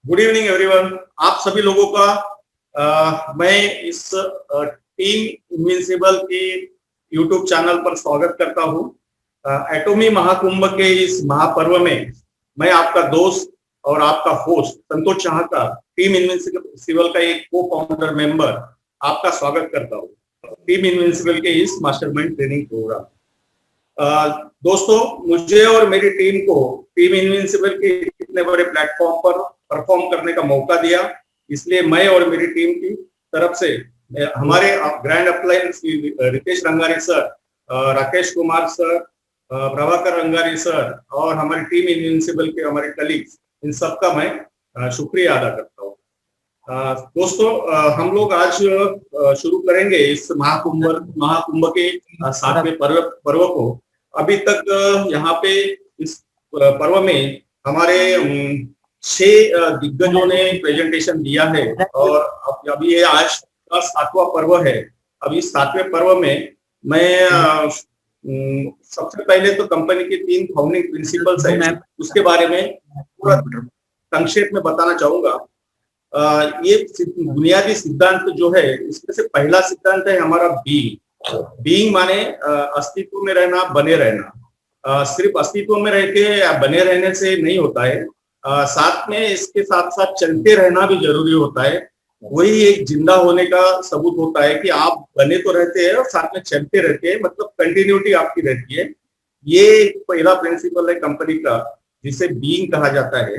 Good evening everyone. आप सभी लोगों का मैं इस टीम इनविंसिबल के यूट्यूब चैनल पर स्वागत करता हूं। एटॉमी महाकुंभ के इस महापर्व में मैं आपका दोस्त और आपका होस्ट संतोष चाहता टीम इनविंसिबल का एक को फाउंडर मेंबर आपका स्वागत करता हूं टीम इनविंसिबल के इस मास्टरमाइंड ट्रेनिंग प्रोग्राम। दोस्तों, मुझे और मेरी टीम को टीम इनविंसिबल के इतने बड़े प्लेटफॉर्म पर परफॉर्म करने का मौका दिया, इसलिए मैं और मेरी टीम की तरफ से हमारे grand appliance Ritesh Rangari sir, Rakesh Kumar sir, Prabhakar Rangari sir और हमारी टीम इनविंसिबल के हमारे कलीग्स, इन सबका मैं शुक्रिया अदा करता हूँ। दोस्तों, हम लोग आज शुरू करेंगे इस महाकुंभ के 7वें पर्व को। अभी तक यहाँ पे इस पर्व में हमारे 6 दिग्गजों ने प्रेजेंटेशन दिया है और अभी ये आज का 7वां पर्व है। अभी 7वें पर्व में मैं सबसे पहले तो कंपनी के 3 फाउंडिंग प्रिंसिपल्स है, उसके बारे में पूरा संक्षेप में बताना चाहूंगा। ये बुनियादी सिद्धांत जो है, इसमें से पहला सिद्धांत है हमारा बीइंग माने अस्तित्व में रहना, बने रहना। सिर्फ अस्तित्व में रह के या बने रहने से नहीं होता है, साथ में इसके साथ साथ चलते रहना भी जरूरी होता है। वही एक जिंदा होने का सबूत होता है कि आप बने तो रहते हैं और साथ में चलते रहते हैं, मतलब कंटिन्यूटी आपकी रहती है। ये पहला प्रिंसिपल है कंपनी का, जिसे बीइंग कहा जाता है।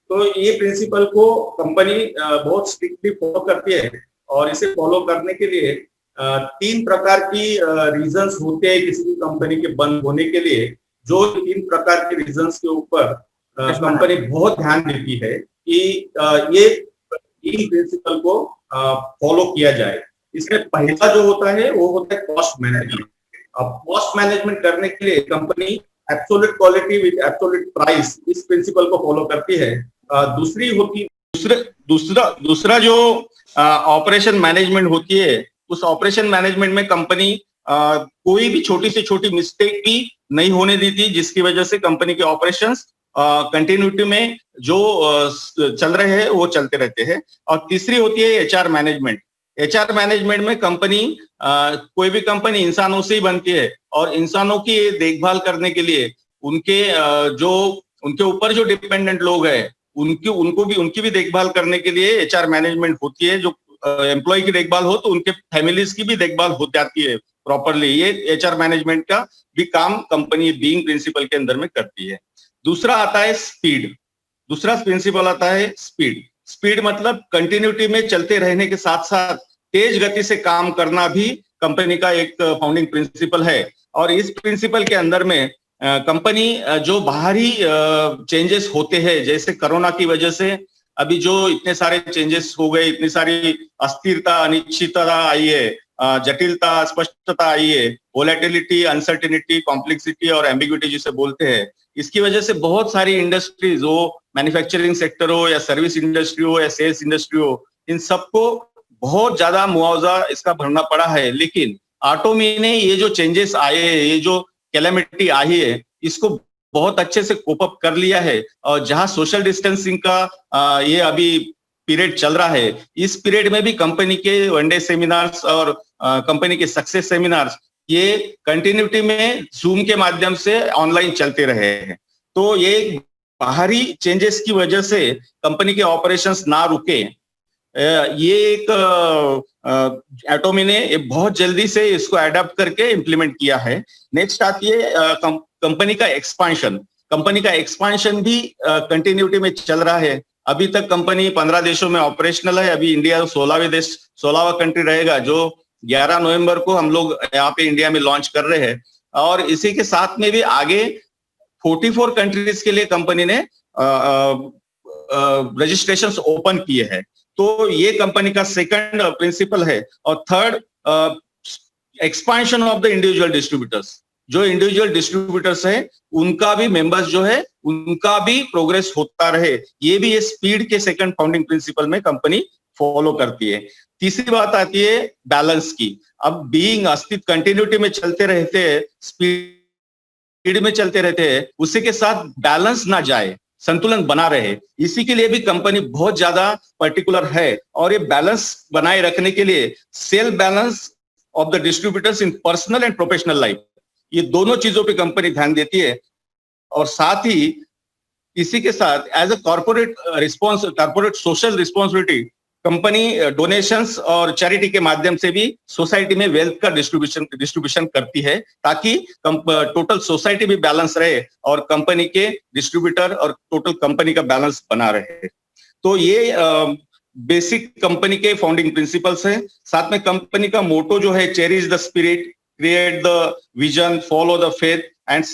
तो ये प्रिंसिपल को कंपनी बहुत स्ट्रिक्टली फॉलो करती है और इसे फॉलो करने के लिए 3 प्रकार की रीजंस होते हैं किसी भी कंपनी के बंद होने के लिए। जो 3 प्रकार के रीजंस के ऊपर कंपनी बहुत ध्यान देती है कि ये 3 प्रिंसिपल को फॉलो किया जाए। इसमें पहला जो होता है वो होता है कॉस्ट मैनेजमेंट। अब कॉस्ट मैनेजमेंट करने के लिए company absolute quality with absolute price, इस प्रिंसिपल को फॉलो करती है। दूसरा जो ऑपरेशन मैनेजमेंट होती है, उस ऑपरेशन मैनेजमेंट में कंपनी कोई भी छोटी से छोटी मिस्टेक भी नहीं होने देती, जिसकी वजह से कंपनी के ऑपरेशंस कंटिन्यूटी में जो चल रहे हैं वो चलते रहते हैं। और तीसरी होती है एचआर मैनेजमेंट। एचआर मैनेजमेंट में कंपनी कोई भी कंपनी इंसानों से ही बनती है और इंसानों की देखभाल करने के लिए उनके ऊपर जो डिपेंडेंट लोग हैं उनकी भी देखभाल करने के लिए एचआर मैनेजमेंट होती है। जो एम्प्लॉय की देखभाल हो तो उनके फैमिलीज की भी देखभाल हो जाती है प्रॉपरली। ये एचआर मैनेजमेंट का भी काम कंपनी बीइंग प्रिंसिपल के अंदर में करती है। दूसरा आता है स्पीड। दूसरा प्रिंसिपल आता है स्पीड मतलब कंटिन्यूटी में चलते रहने के साथ साथ तेज गति से काम करना भी कंपनी का एक फाउंडिंग प्रिंसिपल है। और इस प्रिंसिपल के अंदर में कंपनी जो बाहरी चेंजेस होते हैं, जैसे कोरोना की वजह से अभी जो इतने सारे चेंजेस हो गए, इतनी सारी अस्थिरता, अनिश्चितता आई है, जटिलता, स्पष्टता आई है, वोलेटिलिटी, अनसर्टेनिटी, कॉम्प्लेक्सिटी और एम्बिग्युइटी जिसे बोलते हैं। इसकी वजह से बहुत सारी इंडस्ट्रीज हो, मैन्युफैक्चरिंग सेक्टर हो या सर्विस इंडस्ट्री हो या सेल्स इंडस्ट्री हो, इन सबको बहुत ज्यादा मुआवजा इसका भरना पड़ा है। लेकिन एटॉमी ने ये जो चेंजेस आए हैं, ये जो कैलेमिटी आई है, इसको बहुत अच्छे से कोप अप कर लिया है। और जहां सोशल डिस्टेंसिंग का ये अभी पीरियड चल रहा है, इस पीरियड में भी कंपनी के वनडे सेमिनार्स और कंपनी के सक्सेस सेमिनार्स ये कंटिन्यूटी में जूम के माध्यम से ऑनलाइन चलते रहे हैं। तो ये बाहरी चेंजेस की वजह से कंपनी के ऑपरेशंस ना रुके, ये एक एटॉमी ने बहुत जल्दी से इसको एडॉप्ट करके इम्प्लीमेंट किया है। नेक्स्ट आती है कंपनी का एक्सपांशन। कंपनी का एक्सपांशन भी कंटिन्यूटी में चल रहा है। अभी तक कंपनी 15 देशों में ऑपरेशनल है। अभी इंडिया 16वां कंट्री रहेगा, जो 11 नवंबर को हम लोग यहाँ पे इंडिया में लॉन्च कर रहे हैं। और इसी के साथ में भी आगे 44 कंट्रीज के लिए कंपनी ने रजिस्ट्रेशंस ओपन किए हैं। तो ये कंपनी का सेकंड प्रिंसिपल है। और third, expansion of the individual distributors. जो इंडिविजुअल डिस्ट्रीब्यूटर्स है उनका भी मेंबर्स जो है उनका भी प्रोग्रेस होता रहे, ये भी ये स्पीड के सेकंड फाउंडिंग प्रिंसिपल में कंपनी फॉलो करती है। तीसरी बात आती है बैलेंस की। अब बीइंग अस्तित्व कंटिन्यूटी में चलते रहते हैं, स्पीड में चलते रहते हैं, उसी के साथ बैलेंस ना जाए। संतुलन बना रहे, इसी के लिए भी कंपनी बहुत ज्यादा पर्टिकुलर है। और ये बैलेंस बनाए रखने के लिए sale balance of the distributors in personal and professional life, ये दोनों चीजों पे कंपनी ध्यान देती है। और साथ ही इसी के साथ as a corporate social responsibility, company donations और चैरिटी के माध्यम से भी सोसाइटी में वेल्थ का डिस्ट्रीब्यूशन करती है, ताकि टोटल सोसाइटी भी बैलेंस रहे और कंपनी के डिस्ट्रीब्यूटर और टोटल कंपनी का बैलेंस बना रहे। तो ये बेसिक कंपनी के फाउंडिंग प्रिंसिपल्स हैं। साथ में कंपनी का मोटो जो है, cherish the spirit, create the vision, follow the faith and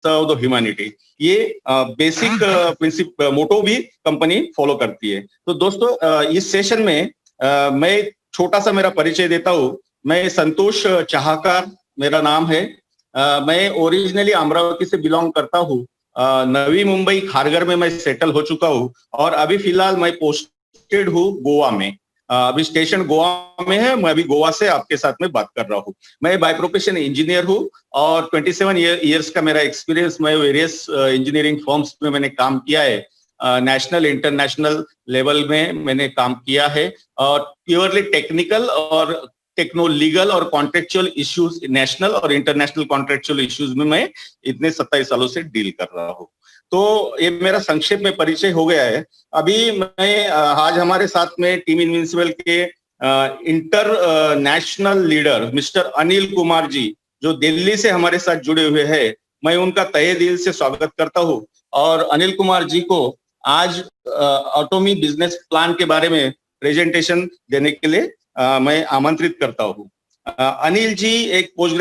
serve the humanity, ये बेसिक प्रिंसिपल मोटो भी कंपनी फॉलो करती है। तो दोस्तों, इस सेशन में मैं छोटा सा मेरा परिचय देता हूँ। मैं संतोष चाहकर मेरा नाम है। मैं ओरिजिनली अमरावती से बिलोंग करता हूँ। नवी मुंबई खारघर में मैं सेटल हो चुका हूँ और अभी फिलहाल मैं पोस्टेड हूँ गोवा में। अभी स्टेशन गोवा में है। मैं अभी गोवा से आपके साथ में बात कर रहा हूँ। मैं बाय प्रोफेशन इंजीनियर हूँ और 27 ईयर्स का मेरा एक्सपीरियंस, मैं वेरियस इंजीनियरिंग फर्म्स में मैंने काम किया है। नेशनल इंटरनेशनल लेवल में मैंने काम किया है और प्योरली टेक्निकल और लीगल और कॉन्ट्रेक्चुअल इश्यूज, नेशनल और इंटरनेशनल कॉन्ट्रेक्चुअल इश्यूज में मैं इतने 27 सालों से डील कर रहा हूँ। तो ये मेरा संक्षेप में परिचय हो गया है। अभी मैं आज हमारे साथ में टीम इनविंसिबल के international leader mister Anil Kumar ji, जो दिल्ली से हमारे साथ जुड़े हुए हैं, मैं उनका तहे दिल से स्वागत करता हूँ। और अनिल कुमार जी को आज ऑटोमी बिजनेस प्लान के बारे में प्रेजेंटेशन देने के लिए मैं आमंत्रित करता हूँ। अनिल जी ने पोस्ट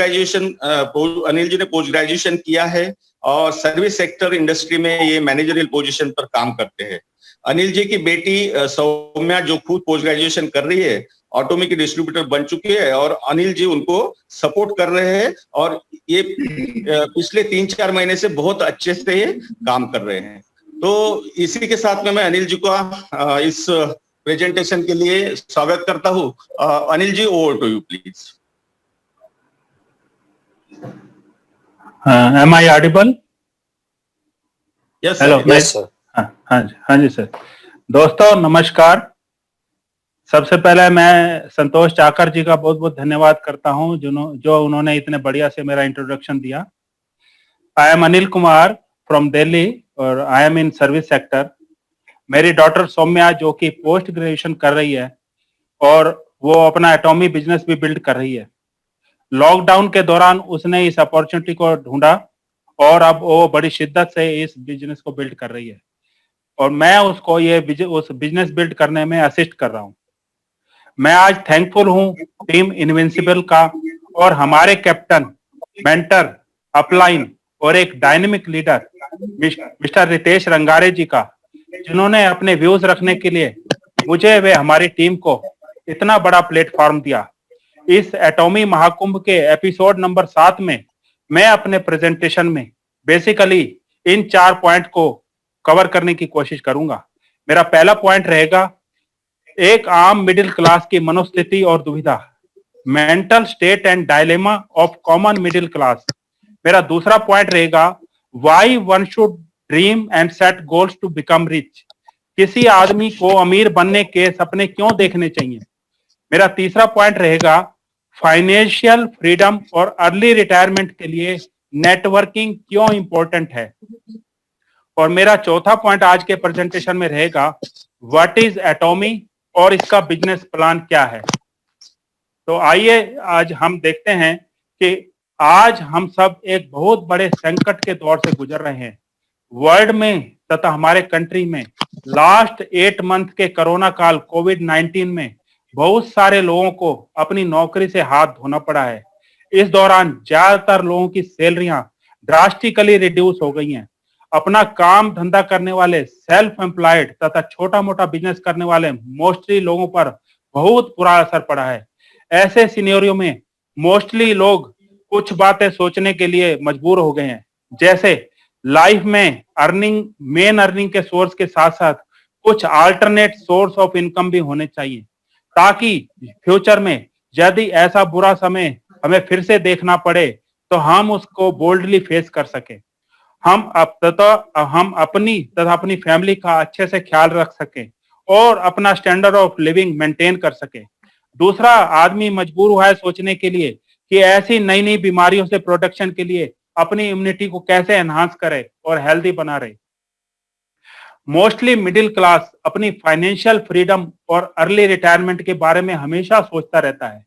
ग्रेजुएशन किया है और सर्विस सेक्टर इंडस्ट्री में ये मैनेजरियल पोजीशन पर काम करते हैं। अनिल जी की बेटी सौम्या, जो खुद पोस्ट ग्रेजुएशन कर रही है, ऑटोमी की डिस्ट्रीब्यूटर बन चुकी है और अनिल जी उनको सपोर्ट कर रहे हैं और ये पिछले 3-4 महीने से बहुत अच्छे से ये काम कर रहे हैं। तो इसी के साथ में मैं अनिल जी का इस प्रेजेंटेशन के लिए स्वागत करता हूँ। Anil ji, over to you please. Am I audible? Yes, Hello, yes, sir. हाँ जी सर। दोस्तों नमस्कार। सबसे पहले मैं संतोष चाकर जी का बहुत बहुत धन्यवाद करता हूँ जो उन्होंने इतने बढ़िया से मेरा इंट्रोडक्शन दिया। I am Anil Kumar from Delhi और I am in service sector. मेरी डॉटर सौम्या जो कि पोस्ट ग्रेजुएशन कर रही है और वो अपना एटॉमी बिजनेस भी बिल्ड कर रही है। लॉकडाउन के दौरान उसने इस अपॉर्चुनिटी को ढूंढा और अब वो बड़ी शिद्दत से इस बिजनेस को बिल्ड कर रही है और मैं उसको उस बिजनेस बिल्ड करने में असिस्ट कर रहा हूँ। मैं आज थैंकफुल हूँ टीम इनविंसिबल का और हमारे कैप्टन, मेंटर, अपलाइन और एक dynamic leader mister Ritesh Rangare जी का, जिन्होंने अपने व्यूज रखने के लिए मुझे वे हमारी टीम को इतना बड़ा प्लेटफॉर्म दिया। इस एटॉमी महाकुंभ के एपिसोड नंबर 7 में मैं अपने प्रेजेंटेशन में बेसिकली इन 4 पॉइंट को कवर करने की कोशिश करूंगा। मेरा पहला पॉइंट रहेगा एक आम मिडिल क्लास की मनोस्थिति और दुविधा, mental state and dilemma of common middle class. मेरा दूसरा पॉइंट रहेगा why one should dream and set goals to become rich, किसी आदमी को अमीर बनने के सपने क्यों देखने चाहिए। मेरा तीसरा पॉइंट रहेगा फाइनेंशियल फ्रीडम और अर्ली रिटायरमेंट के लिए नेटवर्किंग क्यों इंपॉर्टेंट है। और मेरा चौथा पॉइंट आज के प्रेजेंटेशन में रहेगा व्हाट इज एटॉमी और इसका बिजनेस प्लान क्या है। तो आइए आज हम देखते हैं कि आज हम सब एक बहुत बड़े संकट के दौर से गुजर रहे हैं। वर्ल्ड में तथा हमारे कंट्री में लास्ट 8 मंथ के कोरोना काल कोविड-19 में बहुत सारे लोगों को अपनी नौकरी से हाथ धोना पड़ा है। इस दौरान ज्यादातर लोगों की सैलरियां ड्रास्टिकली रिड्यूस हो गई हैं। अपना काम धंधा करने वाले सेल्फ एम्प्लॉयड तथा छोटा मोटा बिजनेस करने वाले मोस्टली लोगों पर बहुत बुरा असर पड़ा है। ऐसे सिनेरियो में मोस्टली लोग कुछ बातें सोचने के लिए मजबूर हो गए हैं, जैसे लाइफ में मेन अर्निंग के सोर्स के साथ साथ कुछ अल्टरनेट सोर्स ऑफ इनकम भी होने चाहिए, ताकि फ्यूचर में यदि ऐसा बुरा समय हमें फिर से देखना पड़े तो हम उसको बोल्डली फेस कर सके। हम अपनी तथा अपनी फैमिली का अच्छे से ख्याल रख सकें और अपना स्टैंडर्ड ऑफ लिविंग मेंटेन कर सके। दूसरा, आदमी मजबूर हुआ है सोचने के लिए कि ऐसी नई नई बीमारियों से प्रोटेक्शन के लिए अपनी इम्यूनिटी को कैसे एनहांस करे और हेल्दी बना रहे। मोस्टली मिडिल क्लास अपनी फाइनेंशियल फ्रीडम और अर्ली रिटायरमेंट के बारे में हमेशा सोचता रहता है।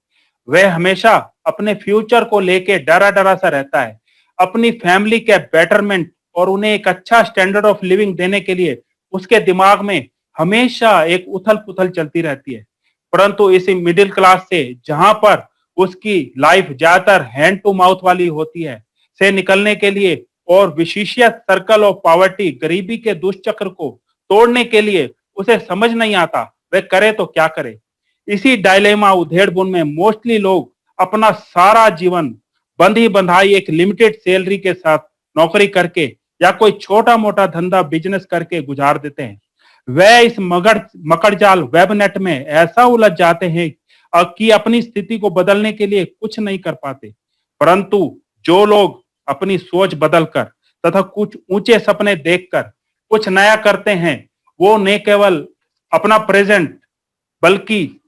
वह हमेशा अपने फ्यूचर को लेके डरा डरा सा रहता है। अपनी फैमिली के बेटरमेंट और उन्हें एक अच्छा स्टैंडर्ड ऑफ लिविंग देने के लिए उसके दिमाग में हमेशा एक उथल पुथल चलती रहती है। परंतु इस मिडिल क्लास से, जहां पर उसकी लाइफ ज्यादातर हैंड टू माउथ वाली होती है, से निकलने के लिए और विशिष्ट सर्कल ऑफ पॉवर्टी, गरीबी के दुष्चक्र को तोड़ने के लिए उसे समझ नहीं आता वह करे तो क्या करे। इसी डायलेमा उधेड़बुन में मोस्टली लोग अपना सारा जीवन बंधी बंधाई एक लिमिटेड सैलरी के साथ नौकरी करके या कोई छोटा मोटा धंधा बिजनेस करके गुजार देते हैं। वह इस मकड़जाल वेबनेट में ऐसा उलझ जाते हैं कि अपनी स्थिति को बदलने के लिए कुछ नहीं कर पाते। परंतु जो लोग अपनी सोच बदलकर तथा कुछ ऊंचे सपने देखकर कुछ नया करते हैं, वो न केवल अपना प्रेजेंट बल्कि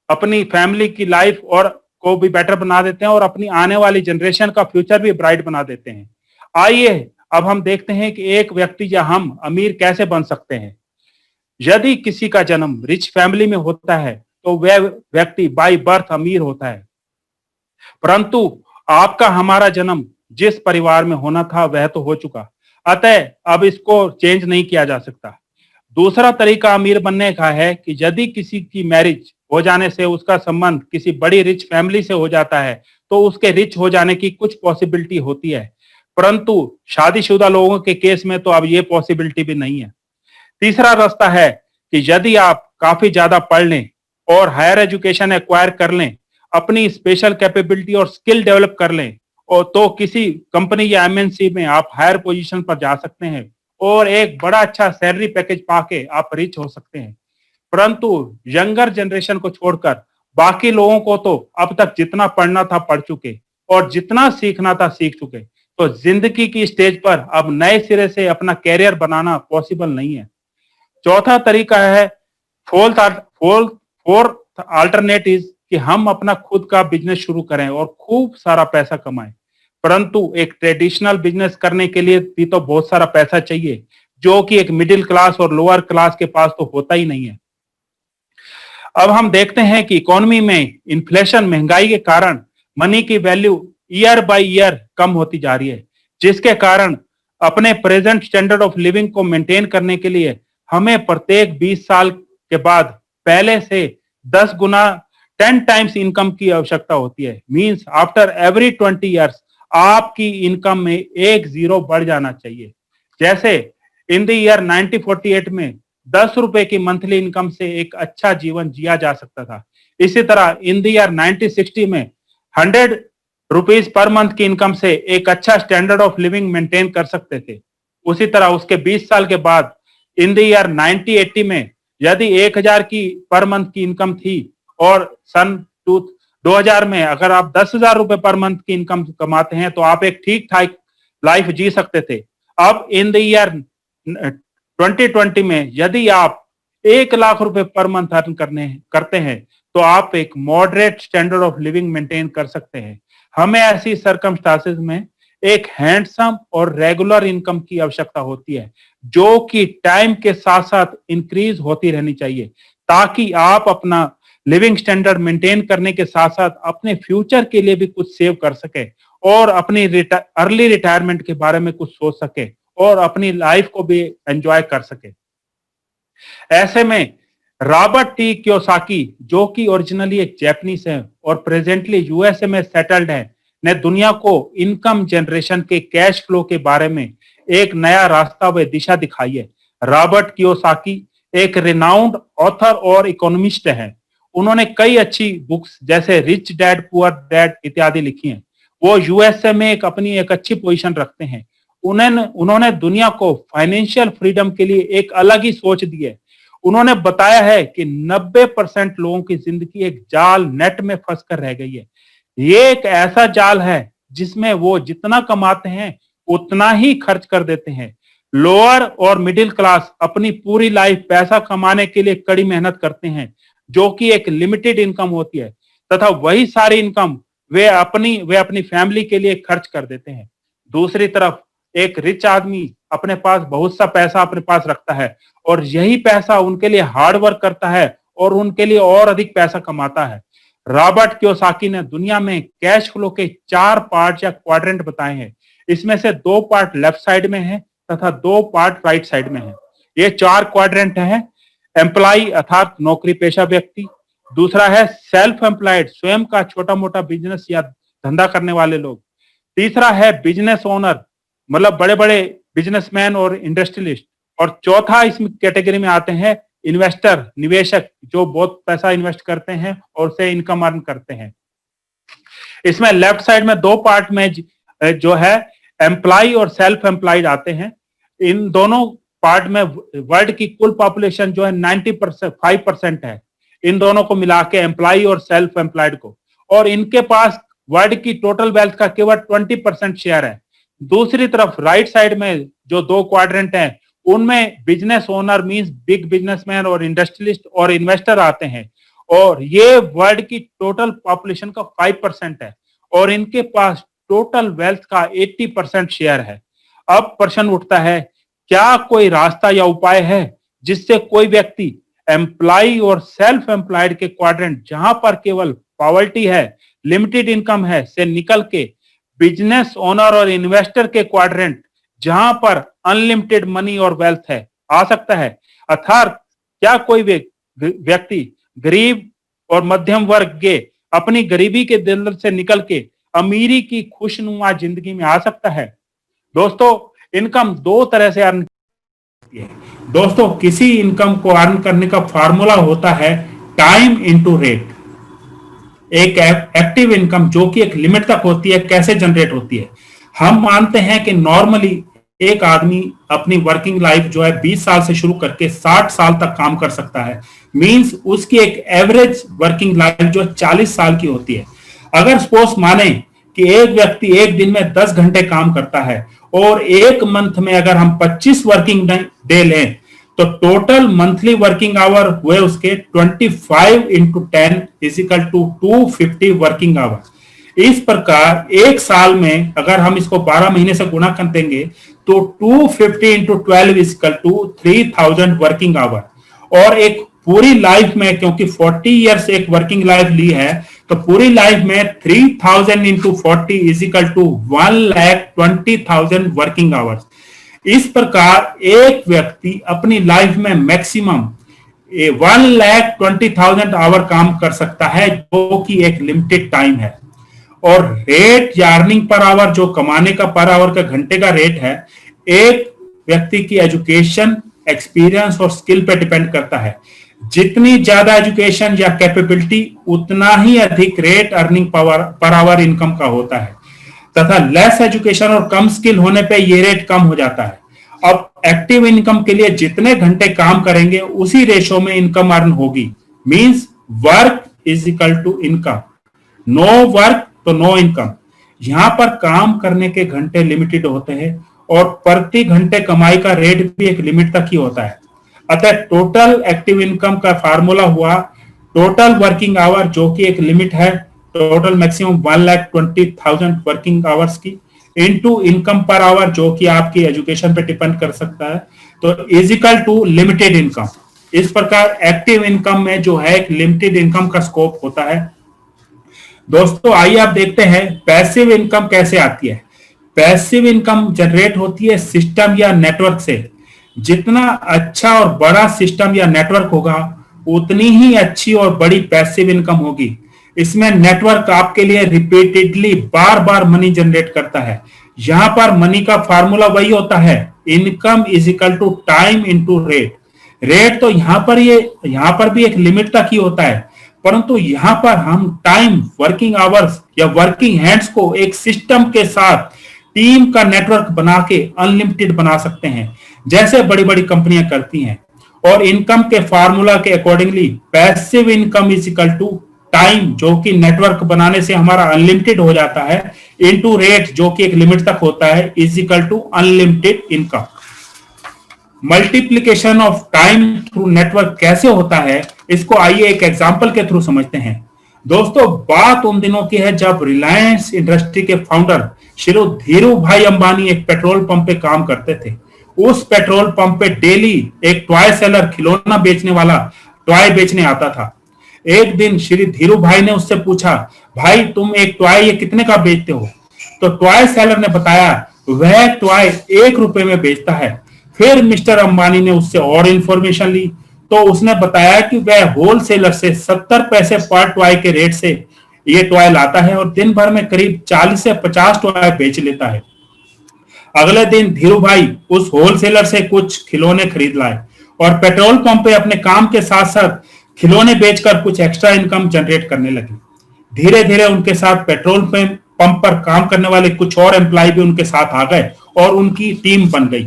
अपनी फैमिली की लाइफ और को भी बेटर बना देते हैं और अपनी आने वाली जनरेशन का फ्यूचर भी ब्राइट बना देते हैं। आइए अब हम देखते हैं कि एक व्यक्ति या हम अमीर कैसे बन सकते हैं। यदि किसी का जन्म रिच फैमिली में होता है तो वह व्यक्ति बाय बर्थ अमीर होता है। परंतु आपका हमारा जन्म जिस परिवार में होना था वह तो हो चुका, अतः अब इसको चेंज नहीं किया जा सकता। दूसरा तरीका अमीर बनने का है कि यदि किसी की मैरिज हो जाने से उसका संबंध किसी बड़ी रिच फैमिली से हो जाता है तो उसके रिच हो जाने की कुछ पॉसिबिलिटी होती है। परंतु शादीशुदा लोगों के केस में तो अब ये पॉसिबिलिटी भी नहीं है। तीसरा रास्ता है कि यदि आप काफी ज्यादा पढ़ लें और हायर एजुकेशन एक्वायर कर लें, अपनी स्पेशल कैपेबिलिटी और स्किल डेवलप कर लें, और तो किसी कंपनी या एमएनसी में आप हायर पोजीशन पर जा सकते हैं और एक बड़ा अच्छा सैलरी पैकेज पाके आप रिच हो सकते हैं। परंतु यंगर जनरेशन को छोड़कर बाकी लोगों को तो अब तक जितना पढ़ना था पढ़ चुके और जितना सीखना था सीख चुके, तो जिंदगी की स्टेज पर अब नए सिरे से अपना कैरियर बनाना पॉसिबल नहीं है। चौथा तरीका है फोर्थ अल्टरनेटिव कि हम अपना खुद का बिजनेस शुरू करें और खूब सारा पैसा कमाएं। परंतु एक ट्रेडिशनल बिजनेस करने के लिए भी तो बहुत सारा पैसा चाहिए, जो कि एक मिडिल क्लास और लोअर क्लास के पास तो होता ही नहीं है। अब हम देखते हैं कि इकोनॉमी में इन्फ्लेशन, महंगाई के कारण मनी की वैल्यू ईयर बाय ईयर कम होती जा रही है, जिसके कारण अपने प्रेजेंट स्टैंडर्ड ऑफ लिविंग को मेंटेन करने के लिए हमें प्रत्येक 20 साल के बाद पहले से 10 गुना 10 टाइम्स इनकम की आवश्यकता होती है। मींस आफ्टर एवरी 20 इयर्स आपकी इनकम में एक जीरो बढ़ जाना चाहिए। जैसे इन द ईयर 1948 में 10 रुपए की मंथली इनकम से एक अच्छा जीवन जिया जा सकता था। इसी तरह इन द ईयर 1960 में 100 रुपीज पर मंथ की इनकम से एक अच्छा स्टैंडर्ड ऑफ लिविंग मेंटेन कर सकते थे। उसी तरह उसके 20 साल के बाद इन द ईयर 1980 में यदि 1000 की पर मंथ की इनकम थी और सन 2000 में अगर आप 10,000 रुपए पर मंथ की इनकम कमाते हैं तो आप एक ठीक ठाक लाइफ जी सकते थे। अब इन द ईयर 2020 में यदि आप 1 लाख रुपए पर मंथ अर्न करते हैं तो आप एक moderate standard of living maintain कर सकते हैं। हमें ऐसी सर्कमस्टांसेस में एक हैंडसम और रेगुलर इनकम की आवश्यकता होती है, जो कि टाइम के साथ साथ इंक्रीज होती रहनी चाहिए, ताकि आप अपना लिविंग स्टैंडर्ड मेंटेन करने के साथ साथ अपने फ्यूचर के लिए भी कुछ सेव कर सके और अपनी अर्ली रिटायरमेंट के बारे में कुछ सोच सके और अपनी लाइफ को भी एंजॉय कर सके। ऐसे में रॉबर्ट टी कियोसाकी, जो कि ओरिजिनली एक जापानीज है और प्रेजेंटली यूएसए में सेटल्ड है, ने दुनिया को इनकम जनरेशन के कैश फ्लो के बारे में एक नया रास्ता व दिशा दिखाई है। रॉबर्ट कियोसाकी एक रिनाउंड ऑथर और इकोनॉमिस्ट हैं। उन्होंने कई अच्छी बुक्स जैसे रिच डैड पुअर डैड इत्यादि लिखी हैं। वो यूएसए में अपनी एक अच्छी पोजीशन रखते हैं। उन्होंने दुनिया को फाइनेंशियल फ्रीडम के लिए एक अलग ही सोच दी है। उन्होंने बताया है कि 90% लोगों की जिंदगी एक जाल नेट में फंस कर रह गई है। ये एक ऐसा जाल है जिसमें वो जितना कमाते हैं उतना ही खर्च कर देते हैं। लोअर और मिडिल क्लास अपनी पूरी लाइफ पैसा कमाने के लिए कड़ी मेहनत करते हैं, जो कि एक लिमिटेड इनकम होती है, तथा वही सारी इनकम वे अपनी फैमिली के लिए खर्च कर देते हैं। दूसरी तरफ एक रिच आदमी अपने पास बहुत सा पैसा अपने पास रखता है और यही पैसा उनके लिए हार्ड वर्क करता है और उनके लिए और अधिक पैसा कमाता है। रॉबर्ट कियोसाकी ने दुनिया में कैश फ्लो के 4 पार्ट या क्वाड्रेंट बताए हैं। इसमें से 2 पार्ट लेफ्ट साइड में है तथा 2 पार्ट राइट साइड में है। ये 4 क्वाड्रेंट है। एम्प्लॉय अर्थात नौकरी पेशा व्यक्ति, दूसरा है सेल्फ एम्प्लॉयड, स्वयं का छोटा मोटा बिजनेस या धंधा करने वाले लोग, तीसरा है बिजनेस ओनर, मतलब बड़े बड़े बिजनेसमैन और इंडस्ट्रियलिस्ट, और चौथा इस कैटेगरी में आते हैं इन्वेस्टर, निवेशक, जो बहुत पैसा इन्वेस्ट करते हैं और उससे इनकम अर्न करते हैं। इसमें लेफ्ट साइड में 2 पार्ट में जो है एम्प्लॉय और सेल्फ एम्प्लॉयड आते हैं। इन दोनों पार्ट में वर्ल्ड की कुल पॉपुलेशन जो है 95% है, इन दोनों को मिला के एम्प्लॉय और सेल्फ एम्प्लॉयड को, और इनके पास वर्ल्ड की टोटल वेल्थ का केवल 20% शेयर है। दूसरी तरफ राइट साइड में जो 2 क्वाड्रेंट हैं, उनमें business owner means big businessman और इंडस्ट्रियलिस्ट और इन्वेस्टर आते हैं, और ये वर्ल्ड की टोटल पॉपुलेशन का 5% है और इनके पास टोटल वेल्थ का 80% शेयर है। अब प्रश्न उठता है, क्या कोई रास्ता या उपाय है जिससे कोई व्यक्ति एम्प्लॉय और सेल्फ एम्प्लॉयड के क्वाड्रेंट, जहां पर केवल पॉवर्टी है, लिमिटेड इनकम है, से निकल के बिजनेस ओनर और इन्वेस्टर के क्वाड्रेंट, जहां पर अनलिमिटेड मनी और वेल्थ है, आ सकता है? अर्थात क्या कोई व्यक्ति गरीब और मध्यम वर्ग के अपनी गरीबी के दलदल से निकल के अमीरी की खुशनुमा जिंदगी में आ सकता है? दोस्तों, इनकम 2 तरह से अर्न होती है। दोस्तों, किसी इनकम को अर्न करने का फार्मूला होता है टाइम इनटू रेट। एक एक्टिव इनकम जो कि एक लिमिट तक होती है, कैसे जनरेट होती है? हम मानते हैं कि नॉर्मली एक आदमी अपनी वर्किंग लाइफ जो है 20 साल से शुरू करके 60 साल तक काम कर सकता है। मींस उसकी एक एवरेज वर्किंग लाइफ जो 40 साल की होती है। अगर सपोज माने कि एक व्यक्ति एक दिन में 10 घंटे काम करता है और एक मंथ में अगर हम 25 वर्किंग डे लें, तो टोटल मंथली वर्किंग आवर हुए उसके 25 into 10 is equal to 250 working hour. इस प्रकार एक साल में अगर हम इसको 12 महीने से गुणा कर देंगे तो 250 into 12 is equal to 3000 working hour. और एक पूरी लाइफ में, क्योंकि 40 ईयर्स एक वर्किंग लाइफ ली है, तो पूरी लाइफ में 3000 into 40 is equal to 1,20,000 working hours. इस प्रकार एक व्यक्ति अपनी लाइफ में मैक्सिमम 1,20,000 आवर काम कर सकता है, जो कि एक लिमिटेड टाइम है। और रेट या अर्निंग पर आवर, जो कमाने का पर आवर का घंटे का रेट है, एक व्यक्ति की एजुकेशन, एक्सपीरियंस और स्किल पे डिपेंड करता है। जितनी ज्यादा एजुकेशन या कैपेबिलिटी, उतना ही अधिक rate earning per hour income का होता है, तथा लेस एजुकेशन और कम स्किल होने पे ये रेट कम हो जाता है। अब एक्टिव इनकम के लिए जितने घंटे काम करेंगे उसी रेशो में इनकम अर्न होगी। Means work is equal to income, no work तो नो इनकम। यहां पर काम करने के घंटे लिमिटेड होते हैं और प्रति घंटे कमाई का रेट भी एक लिमिट तक ही होता है। अतः टोटल एक्टिव इनकम का फार्मूला हुआ टोटल वर्किंग आवर, जो कि एक लिमिट है, टोटल मैक्सिमम 1,20,000 वर्किंग आवर्स की, इनटू इनकम पर आवर, जो कि आपकी एजुकेशन पे डिपेंड कर सकता है, तो इजिकल टू लिमिटेड इनकम। इस प्रकार एक्टिव इनकम में जो है एक लिमिटेड इनकम का स्कोप होता है। दोस्तों, आइए आप देखते हैं पैसिव इनकम कैसे आती है। पैसिव इनकम जनरेट होती है सिस्टम या नेटवर्क से। जितना अच्छा और बड़ा सिस्टम या नेटवर्क होगा, उतनी ही अच्छी और बड़ी पैसिव इनकम होगी। इसमें नेटवर्क आपके लिए रिपीटेडली बार बार मनी जनरेट करता है। यहां पर मनी का फार्मूला वही होता है, income is equal to time into rate. Rate तो यहां पर भी एक लिमिट तक ही होता है, परंतु यहां पर हम टाइम, वर्किंग आवर्स या वर्किंग हैंड्स को एक सिस्टम के साथ टीम का नेटवर्क बना के अनलिमिटेड बना सकते हैं, जैसे बड़ी बड़ी कंपनियां करती हैं। और इनकम के फार्मूला के accordingly passive income is equal to time जो कि नेटवर्क बनाने से हमारा अनलिमिटेड हो जाता है इनटू रेट जो कि एक लिमिट तक होता है is equal to unlimited income. Multiplication of time through network कैसे होता है इसको आइए एक एग्जांपल के थ्रू समझते हैं। दोस्तों बात उन दिनों की है जब रिलायंस इंडस्ट्री के फाउंडर श्री धीरू भाई अंबानी एक पेट्रोल पंप पे काम करते थे। उस पेट्रोल पंप पे डेली एक टॉय सेलर खिलौना बेचने वाला टॉय बेचने आता था। एक दिन श्री धीरू भाई ने उससे पूछा, भाई तुम एक टॉय ये कितने का बेचते हो? तो टॉय सेलर ने बताया वह टॉय 1 रुपए में बेचता है। फिर मिस्टर अंबानी ने उससे और इंफॉर्मेशन ली तो उसने बताया कि वह होलसेलर से 70 पैसे पर टॉय के रेट से ये टॉय लाता है और दिन भर में करीब 40 से 50 टॉय बेच लेता है। अगले दिन धीरू भाई उस होलसेलर से कुछ खिलौने खरीद लाए और पेट्रोल पंप पे अपने काम के साथ साथ खिलौने बेचकर कुछ एक्स्ट्रा इनकम जनरेट करने लगे। धीरे धीरे उनके साथ पेट्रोल पंप पर काम करने वाले कुछ और एम्प्लॉय भी उनके साथ आ गए और उनकी टीम बन गई।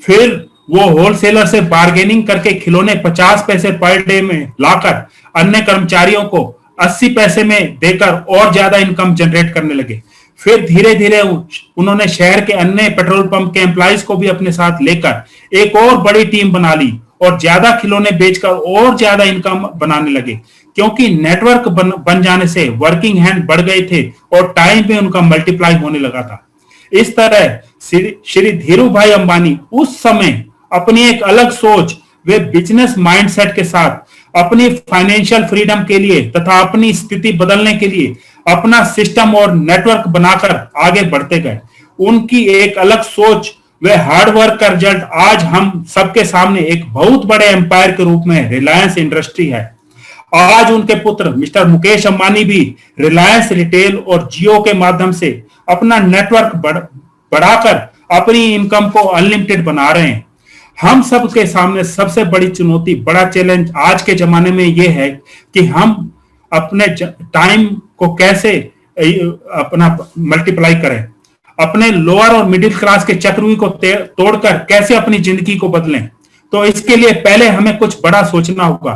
फिर वो होलसेलर से बार्गेनिंग करके खिलौने 50 पैसे पर डे में लाकर अन्य कर्मचारियों को 80 पैसे में देकर और ज्यादा इनकम जनरेट करने लगे। फिर धीरे धीरे उन्होंने शहर के अन्य पेट्रोल पंप के एम्प्लॉइज को भी अपने साथ लेकर एक और बड़ी टीम बना ली और ज्यादा खिलौने बेचकर और ज्यादा इनकम बनाने लगे क्योंकि नेटवर्क बन जाने से वर्किंग हैंड बढ़ गए थे और टाइम भी उनका मल्टीप्लाई होने लगा था। इस तरह श्री धीरू भाई अंबानी उस समय अपनी एक अलग सोच वे बिजनेस माइंडसेट के साथ अपनी फाइनेंशियल फ्रीडम के लिए तथा अपनी स्थिति बदलने के लिए अपना सिस्टम और नेटवर्क बनाकर आगे बढ़ते गए। उनकी एक अलग सोच वे हार्डवर्क का रिजल्ट आज हम सबके सामने एक बहुत बड़े एम्पायर के रूप में रिलायंस इंडस्ट्री है। आज उनके पुत्र मिस्टर मुकेश अंबानी भी रिलायंस रिटेल और जियो के माध्यम से अपना नेटवर्क बढ़ाकर अपनी इनकम को अनलिमिटेड बना रहे हैं। हम सब के सामने सबसे बड़ी चुनौती, बड़ा चैलेंज आज के जमाने में यह है कि हम अपने टाइम को कैसे अपना मल्टीप्लाई करें, अपने लोअर और मिडिल क्लास के चक्रव्यूह को तोड़कर कैसे अपनी जिंदगी को बदलें। तो इसके लिए पहले हमें कुछ बड़ा सोचना होगा,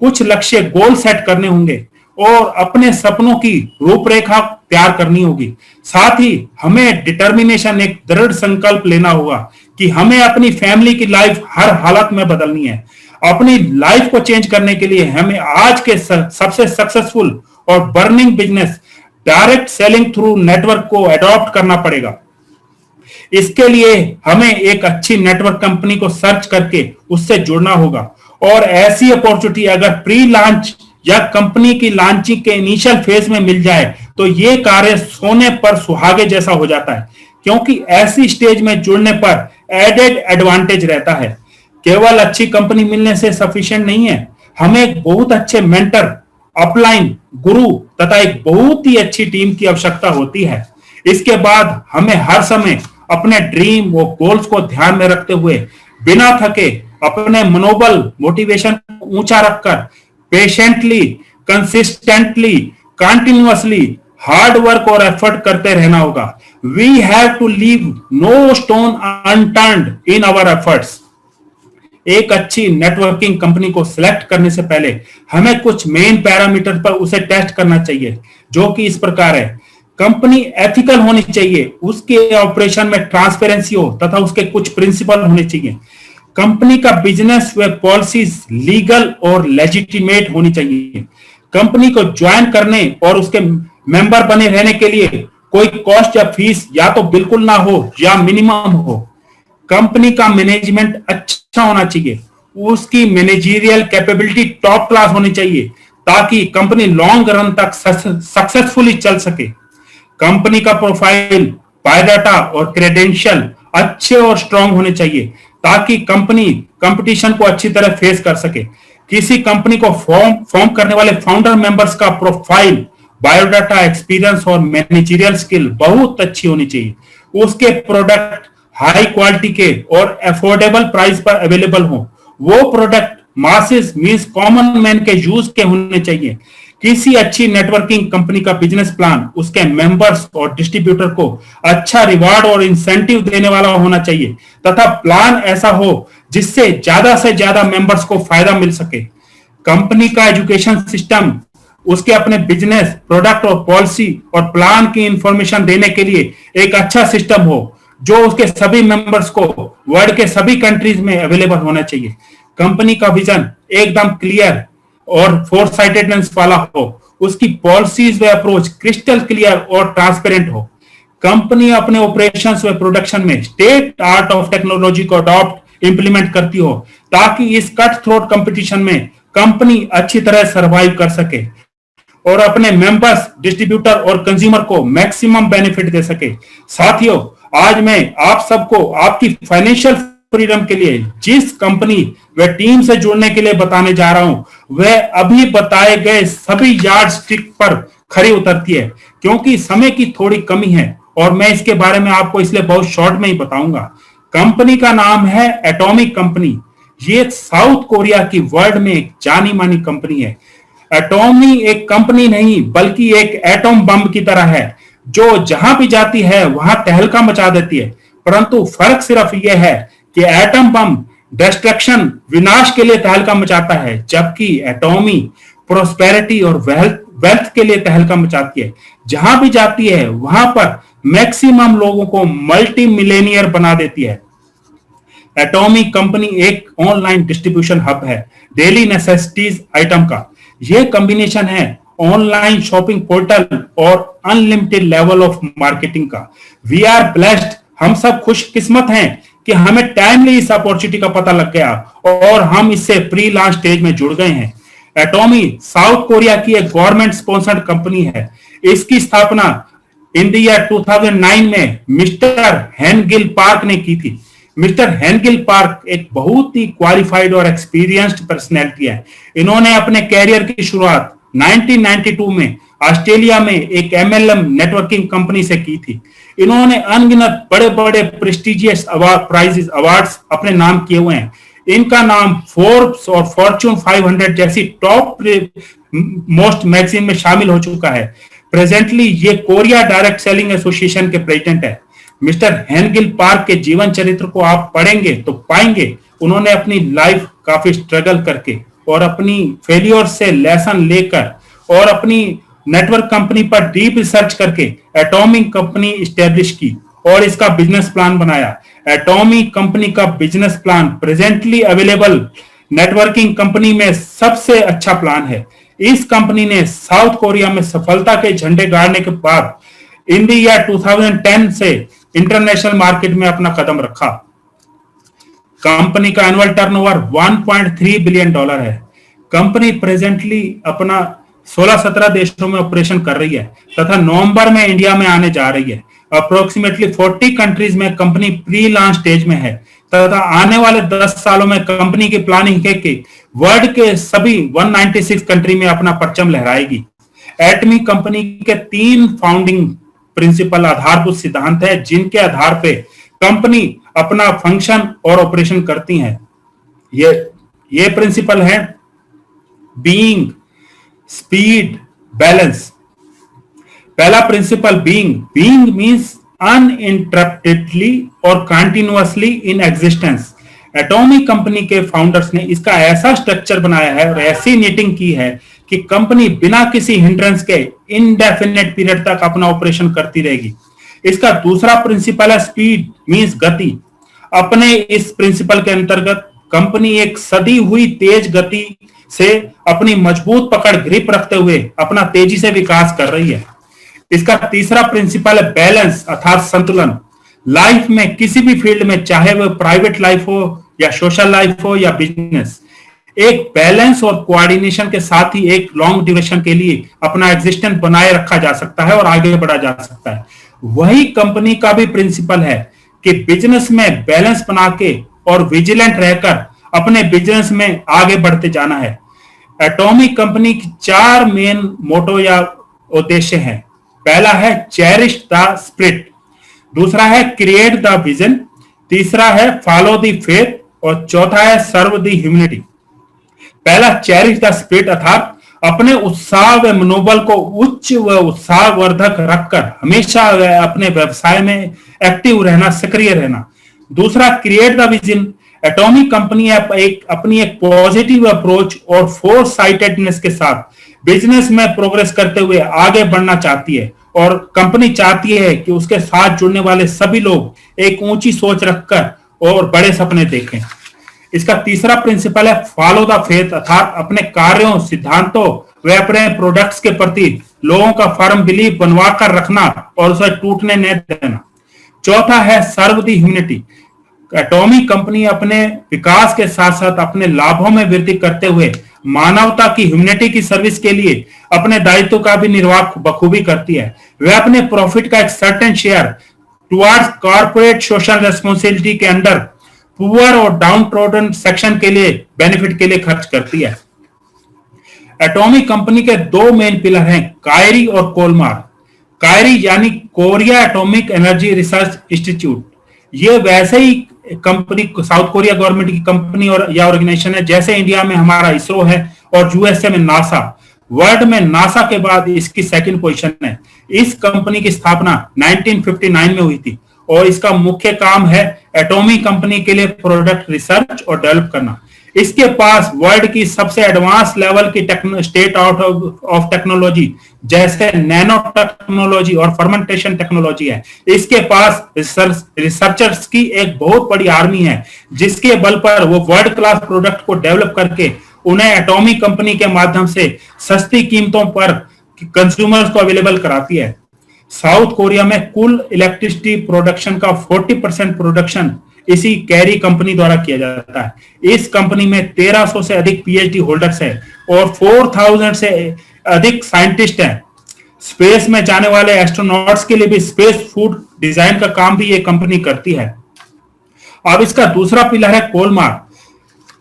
कुछ लक्ष्य गोल सेट करने होंगे और अपने सपनों की रूपरेखा तैयार करनी होगी। साथ ही हमें डिटर्मिनेशन, एक दृढ़ संकल्प लेना होगा कि हमें अपनी फैमिली की लाइफ हर हालत में बदलनी है। अपनी लाइफ को चेंज करने के लिए हमें आज के सबसे सक्सेसफुल और burning business direct selling through network को अडॉप्ट करना पड़ेगा। इसके लिए हमें एक अच्छी नेटवर्क कंपनी को सर्च करके उससे जुड़ना होगा और ऐसी अपॉर्चुनिटी अगर प्री लॉन्च या कंपनी की लॉन्चिंग के इनिशियल फेज में मिल जाए तो ये कार्य सोने पर सुहागे जैसा हो जाता है क्योंकि ऐसी स्टेज में जुड़ने पर एडेड एडवांटेज रहता है। केवल अच्छी कंपनी मिलने से सफिशिएंट नहीं है, हमें एक बहुत अच्छे मेंटर, अपलाइन, गुरु तथा एक बहुत ही अच्छी टीम की आवश्यकता होती है। इसके बाद हमें हर समय अपने ड्रीम और गोल्स को ध्यान में रखते हुए बिना थके अपने मनोबल, मोटिवेशन ऊंचा रखकर patiently, consistently, continuously hard work और एफर्ट करते रहना होगा। We have to leave no stone unturned in our efforts. एक अच्छी नेटवर्किंग कंपनी को सिलेक्ट करने से पहले हमें कुछ मेन पैरामीटर पर उसे टेस्ट करना चाहिए जो कि इस प्रकार है। कंपनी एथिकल होनी चाहिए, उसके ऑपरेशन में ट्रांसपेरेंसी हो तथा उसके कुछ प्रिंसिपल होने चाहिए। कंपनी का बिजनेस व पॉलिसीज लीगल और लेजिटिमेट होनी चाहिए। कंपनी को ज्वाइन करने और उसके मेंबर बने रहने के लिए कोई कॉस्ट या फीस या तो बिल्कुल ना हो या मिनिमम हो। कंपनी का मैनेजमेंट अच्छा होना चाहिए, उसकी मैनेजरियल कैपेबिलिटी टॉप क्लास होनी चाहिए ताकि कंपनी लॉन्ग रन तक सक्सेसफुली चल सके। कंपनी का प्रोफाइल, बायोडाटा और क्रेडेंशियल अच्छे और स्ट्रांग होने चाहिए ताकि कंपनी कंपटीशन को अच्छी तरह फेस कर सके। किसी कंपनी को फॉर्म करने वाले फाउंडर मेंबर्स का प्रोफाइल, बायोडाटा, एक्सपीरियंस और मैनेजरियल स्किल बहुत अच्छी होनी चाहिए। उसके प्रोडक्ट हाई क्वालिटी के और अफोर्डेबल प्राइस पर अवेलेबल हो। वो product masses means common man के यूज के होने चाहिए। किसी अच्छी नेटवर्किंग कंपनी का बिजनेस प्लान उसके मेंबर्स और डिस्ट्रीब्यूटर को अच्छा रिवार्ड और इंसेंटिव देने वाला होना चाहिए तथा प्लान ऐसा हो जिससे से ज्यादा मेंबर्स को फायदा मिल सके। कंपनी का एजुकेशन सिस्टम उसके अपने बिजनेस, प्रोडक्ट और पॉलिसी और प्लान की इंफॉर्मेशन देने के लिए एक अच्छा सिस्टम हो जो उसके सभी मेंबर्स को वर्ल्ड के सभी कंट्रीज में अवेलेबल होना चाहिए। कंपनी का विजन एकदम क्लियर और फोरसाइटेडनेस वाला हो, उसकी पॉलिसीज व अप्रोच क्रिस्टल क्लियर और ट्रांसपेरेंट हो। कंपनी अपने ऑपरेशंस व प्रोडक्शन में स्टेट आर्ट ऑफ टेक्नोलॉजी को अडॉप्ट इंप्लीमेंट करती हो ताकि इस कट थ्रोट कंपटीशन में कंपनी अच्छी तरह सर्वाइव कर सके और अपने मेंबर्स, डिस्ट्रीब्यूटर और कंज्यूमर को मैक्सिमम बेनिफिट दे सके। साथियों, आज मैं आप सबको आपकी फाइनेंशियल फ्रीडम के लिए जिस कंपनी व टीम से जुड़ने के लिए बताने जा रहा हूं वह अभी बताए गए सभी यार्ड स्टिक पर खरी उतरती है, क्योंकि समय की थोड़ी कमी है और मैं इसके बारे में आपको इसलिए बहुत शॉर्ट में ही बताऊंगा। कंपनी का नाम है एटॉमिक कंपनी। ये साउथ कोरिया की वर्ल्ड में एक जानी मानी कंपनी है। एटॉमी एक कंपनी नहीं बल्कि एक एटॉम बम की तरह है जो जहां भी जाती है वहां तहलका मचा देती है। परंतु फर्क सिर्फ यह है कि एटम बम डिस्ट्रक्शन, विनाश के लिए तहलका मचाता है, जबकि एटॉमी प्रोस्पेरिटी और वेल्थ के लिए तहलका मचाती है। जहां भी जाती है वहां पर मैक्सिमम लोगों को मल्टी मिलेनियर बना देती है। एटॉमिक कंपनी एक ऑनलाइन डिस्ट्रीब्यूशन हब है डेली नेसेसिटीज आइटम का। यह कॉम्बिनेशन है ऑनलाइन शॉपिंग पोर्टल और अनलिमिटेड लेवल ऑफ मार्केटिंग का। वी आर ब्लेस्ड, हम सब खुशकिस्मत हैं कि हमें टाइमली इस अपॉर्चुनिटी का पता लग गया और हम इससे प्री लॉन्च स्टेज में जुड़ गए हैं। एटॉमी साउथ कोरिया की एक गवर्नमेंट स्पॉन्सर्ड कंपनी है। इसकी स्थापना इन द ईयर 2009 में मिस्टर हेनगिल पार्क ने की थी। मिस्टर हेनगिल पार्क एक बहुत ही क्वालिफाइड और एक्सपीरियंस्ड पर्सनैलिटी है। इन्होंने अपने कैरियर की शुरुआत 1992 में ऑस्ट्रेलिया में एक MLM नेटवर्किंग कंपनी से की थी। इन्होंने अनगिनत बड़े बड़े प्रेस्टिजियस अवार्ड्स अपने नाम किए हुए हैं। इनका नाम फोर्ब्स और फॉर्च्यून 500 जैसी टॉप मोस्ट मैगजीन में शामिल हो चुका है। प्रेजेंटली ये कोरिया डायरेक्ट सेलिंग एसोसिएशन के प्रेसिडेंट है। मिस्टर हेनगिल पार्क के जीवन चरित्र को आप पढ़ेंगे तो पाएंगे उन्होंने अपनी लाइफ काफी स्ट्रगल करके और अपनी फेलियर से लेसन लेकर और अपनी नेटवर्क कंपनी पर डीप रिसर्च करके एटॉमिक कंपनी स्टैब्लिश की और इसका बिजनेस प्लान बनाया। एटॉमिक कंपनी का business plan presently available networking company में सबसे अच्छा प्लान है। इस कंपनी ने साउथ कोरिया में सफलता के झंडे गाड़ने के बाद इन द ईयर 2010 से इंटरनेशनल मार्केट में अपना कदम रखा। कंपनी का एनुअल टर्नओवर $1.3 बिलियन है। कंपनी प्रेजेंटली अपना 16-17 देशों में ऑपरेशन कर रही है तथा नवंबर में इंडिया में आने जा रही है। अप्रोक्सीमेटली 40 कंट्रीज में कंपनी प्री लॉन्च स्टेज में है तथा आने वाले 10 सालों में कंपनी की प्लानिंग है कि वर्ल्ड के सभी 196 कंट्री में अपना परचम लहराएगी। एटमी कंपनी के 3 फाउंडिंग प्रिंसिपल आधारभूत सिद्धांत है जिनके आधार पे कंपनी अपना फंक्शन और ऑपरेशन करती है। ये प्रिंसिपल है बीइंग, स्पीड, बैलेंस। पहला प्रिंसिपल बीइंग मींस अनइंटरप्टेडली और continuously in existence. Atomic company के फाउंडर्स ने इसका ऐसा स्ट्रक्चर बनाया है और ऐसी नीटिंग की है कि कंपनी बिना किसी हिंड्रेंस के इनडेफिनेट पीरियड तक अपना ऑपरेशन करती रहेगी। इसका दूसरा प्रिंसिपल है स्पीड मींस गति। अपने इस प्रिंसिपल के अंतर्गत कंपनी एक सदी हुई तेज गति से अपनी मजबूत पकड़ ग्रिप रखते हुए अपना तेजी से विकास कर रही है। इसका तीसरा प्रिंसिपल है बैलेंस अर्थात संतुलन। लाइफ में किसी भी फील्ड में चाहे वह प्राइवेट लाइफ हो या सोशल लाइफ हो या बिजनेस, एक बैलेंस और कोऑर्डिनेशन के साथ ही एक लॉन्ग ड्यूरेशन के लिए अपना एग्जिस्टेंस बनाए रखा जा सकता है और आगे बढ़ा जा सकता है। वही कंपनी का भी प्रिंसिपल है कि बिजनेस में बैलेंस बना के और विजिलेंट रहकर अपने बिजनेस में आगे बढ़ते जाना है। एटॉमिक कंपनी की 4 मेन मोटो या उद्देश्य हैं। पहला है चेरिश द स्पिरिट, दूसरा है क्रिएट द विजन, तीसरा है फॉलो द फेथ और चौथा है सर्व द ह्यूमैनिटी। पहला चेरिश द स्पिरिट अर्थात अपने उत्साह व मनोबल को उच्च व उत्साहवर्धक रखकर हमेशा अपने व्यवसाय में एक्टिव रहना, सक्रिय रहना। दूसरा create the vision, atomic company अपनी एक पॉजिटिव अप्रोच और फोर्स साइटेडनेस के साथ बिजनेस में प्रोग्रेस करते हुए आगे बढ़ना चाहती है, और कंपनी चाहती है कि उसके साथ जुड़ने वाले सभी लोग एक ऊंची सोच रखकर और बड़े सपने देखें। इसका तीसरा प्रिंसिपल है फॉलो द फेथ, अर्थात अपने कार्यों, सिद्धांतों व अपने प्रोडक्ट्स के प्रति लोगों का फर्म बिलीफ बनवा कर रखना और उसे टूटने न देना। चौथा है serve the humanity. Atomic company अपने विकास के साथ साथ अपने लाभों में वृद्धि करते हुए मानवता की, ह्यूमैनिटी की सर्विस के लिए अपने दायित्व का भी निर्वाह बखूबी करती है। वह अपने प्रॉफिट का एक certain share towards corporate social responsibility के अंडर पुअर और डाउन ट्रोडन सेक्शन के लिए, बेनिफिट के लिए खर्च करती है। एटॉमिक कंपनी के दो मेन पिलर हैं, कायरी और कोलमार। कायरी यानी Korea atomic energy research institute, ये वैसे ही कंपनी, साउथ कोरिया गवर्नमेंट की कंपनी और या ऑर्गेनाइजेशन है जैसे इंडिया में हमारा इसरो है और यूएसए में नासा। वर्ल्ड में नासा के बाद इसकी सेकंड पोजीशन है। इस कंपनी की स्थापना 1959 में हुई थी और इसका मुख्य काम है एटॉमिक कंपनी के लिए प्रोडक्ट रिसर्च और डेवलप करना। इसके पास वर्ल्ड की सबसे एडवांस लेवल की स्टेट आउट ऑफ टेक्नोलॉजी जैसे नैनो टेक्नोलॉजी और फर्मेंटेशन टेक्नोलॉजी है। इसके पास रिसर्चर्स की एक बहुत बड़ी आर्मी है जिसके बल पर वो वर्ल्ड क्लास प्रोडक्ट को डेवलप करके उन्हें एटॉमिक कंपनी के माध्यम से सस्ती कीमतों पर कंज्यूमर्स को अवेलेबल कराती है। साउथ कोरिया में कुल इलेक्ट्रिसिटी प्रोडक्शन का 40% प्रोडक्शन इसी कैरी कंपनी द्वारा किया जाता है। इस कंपनी में 1300 से अधिक पीएचडी होल्डर्स हैं और 4000 से अधिक साइंटिस्ट हैं। स्पेस में जाने वाले एस्ट्रोनॉट्स के लिए भी स्पेस फूड डिजाइन का काम भी ये कंपनी करती है। अब इसका दूसरा पिलर है कोलमार।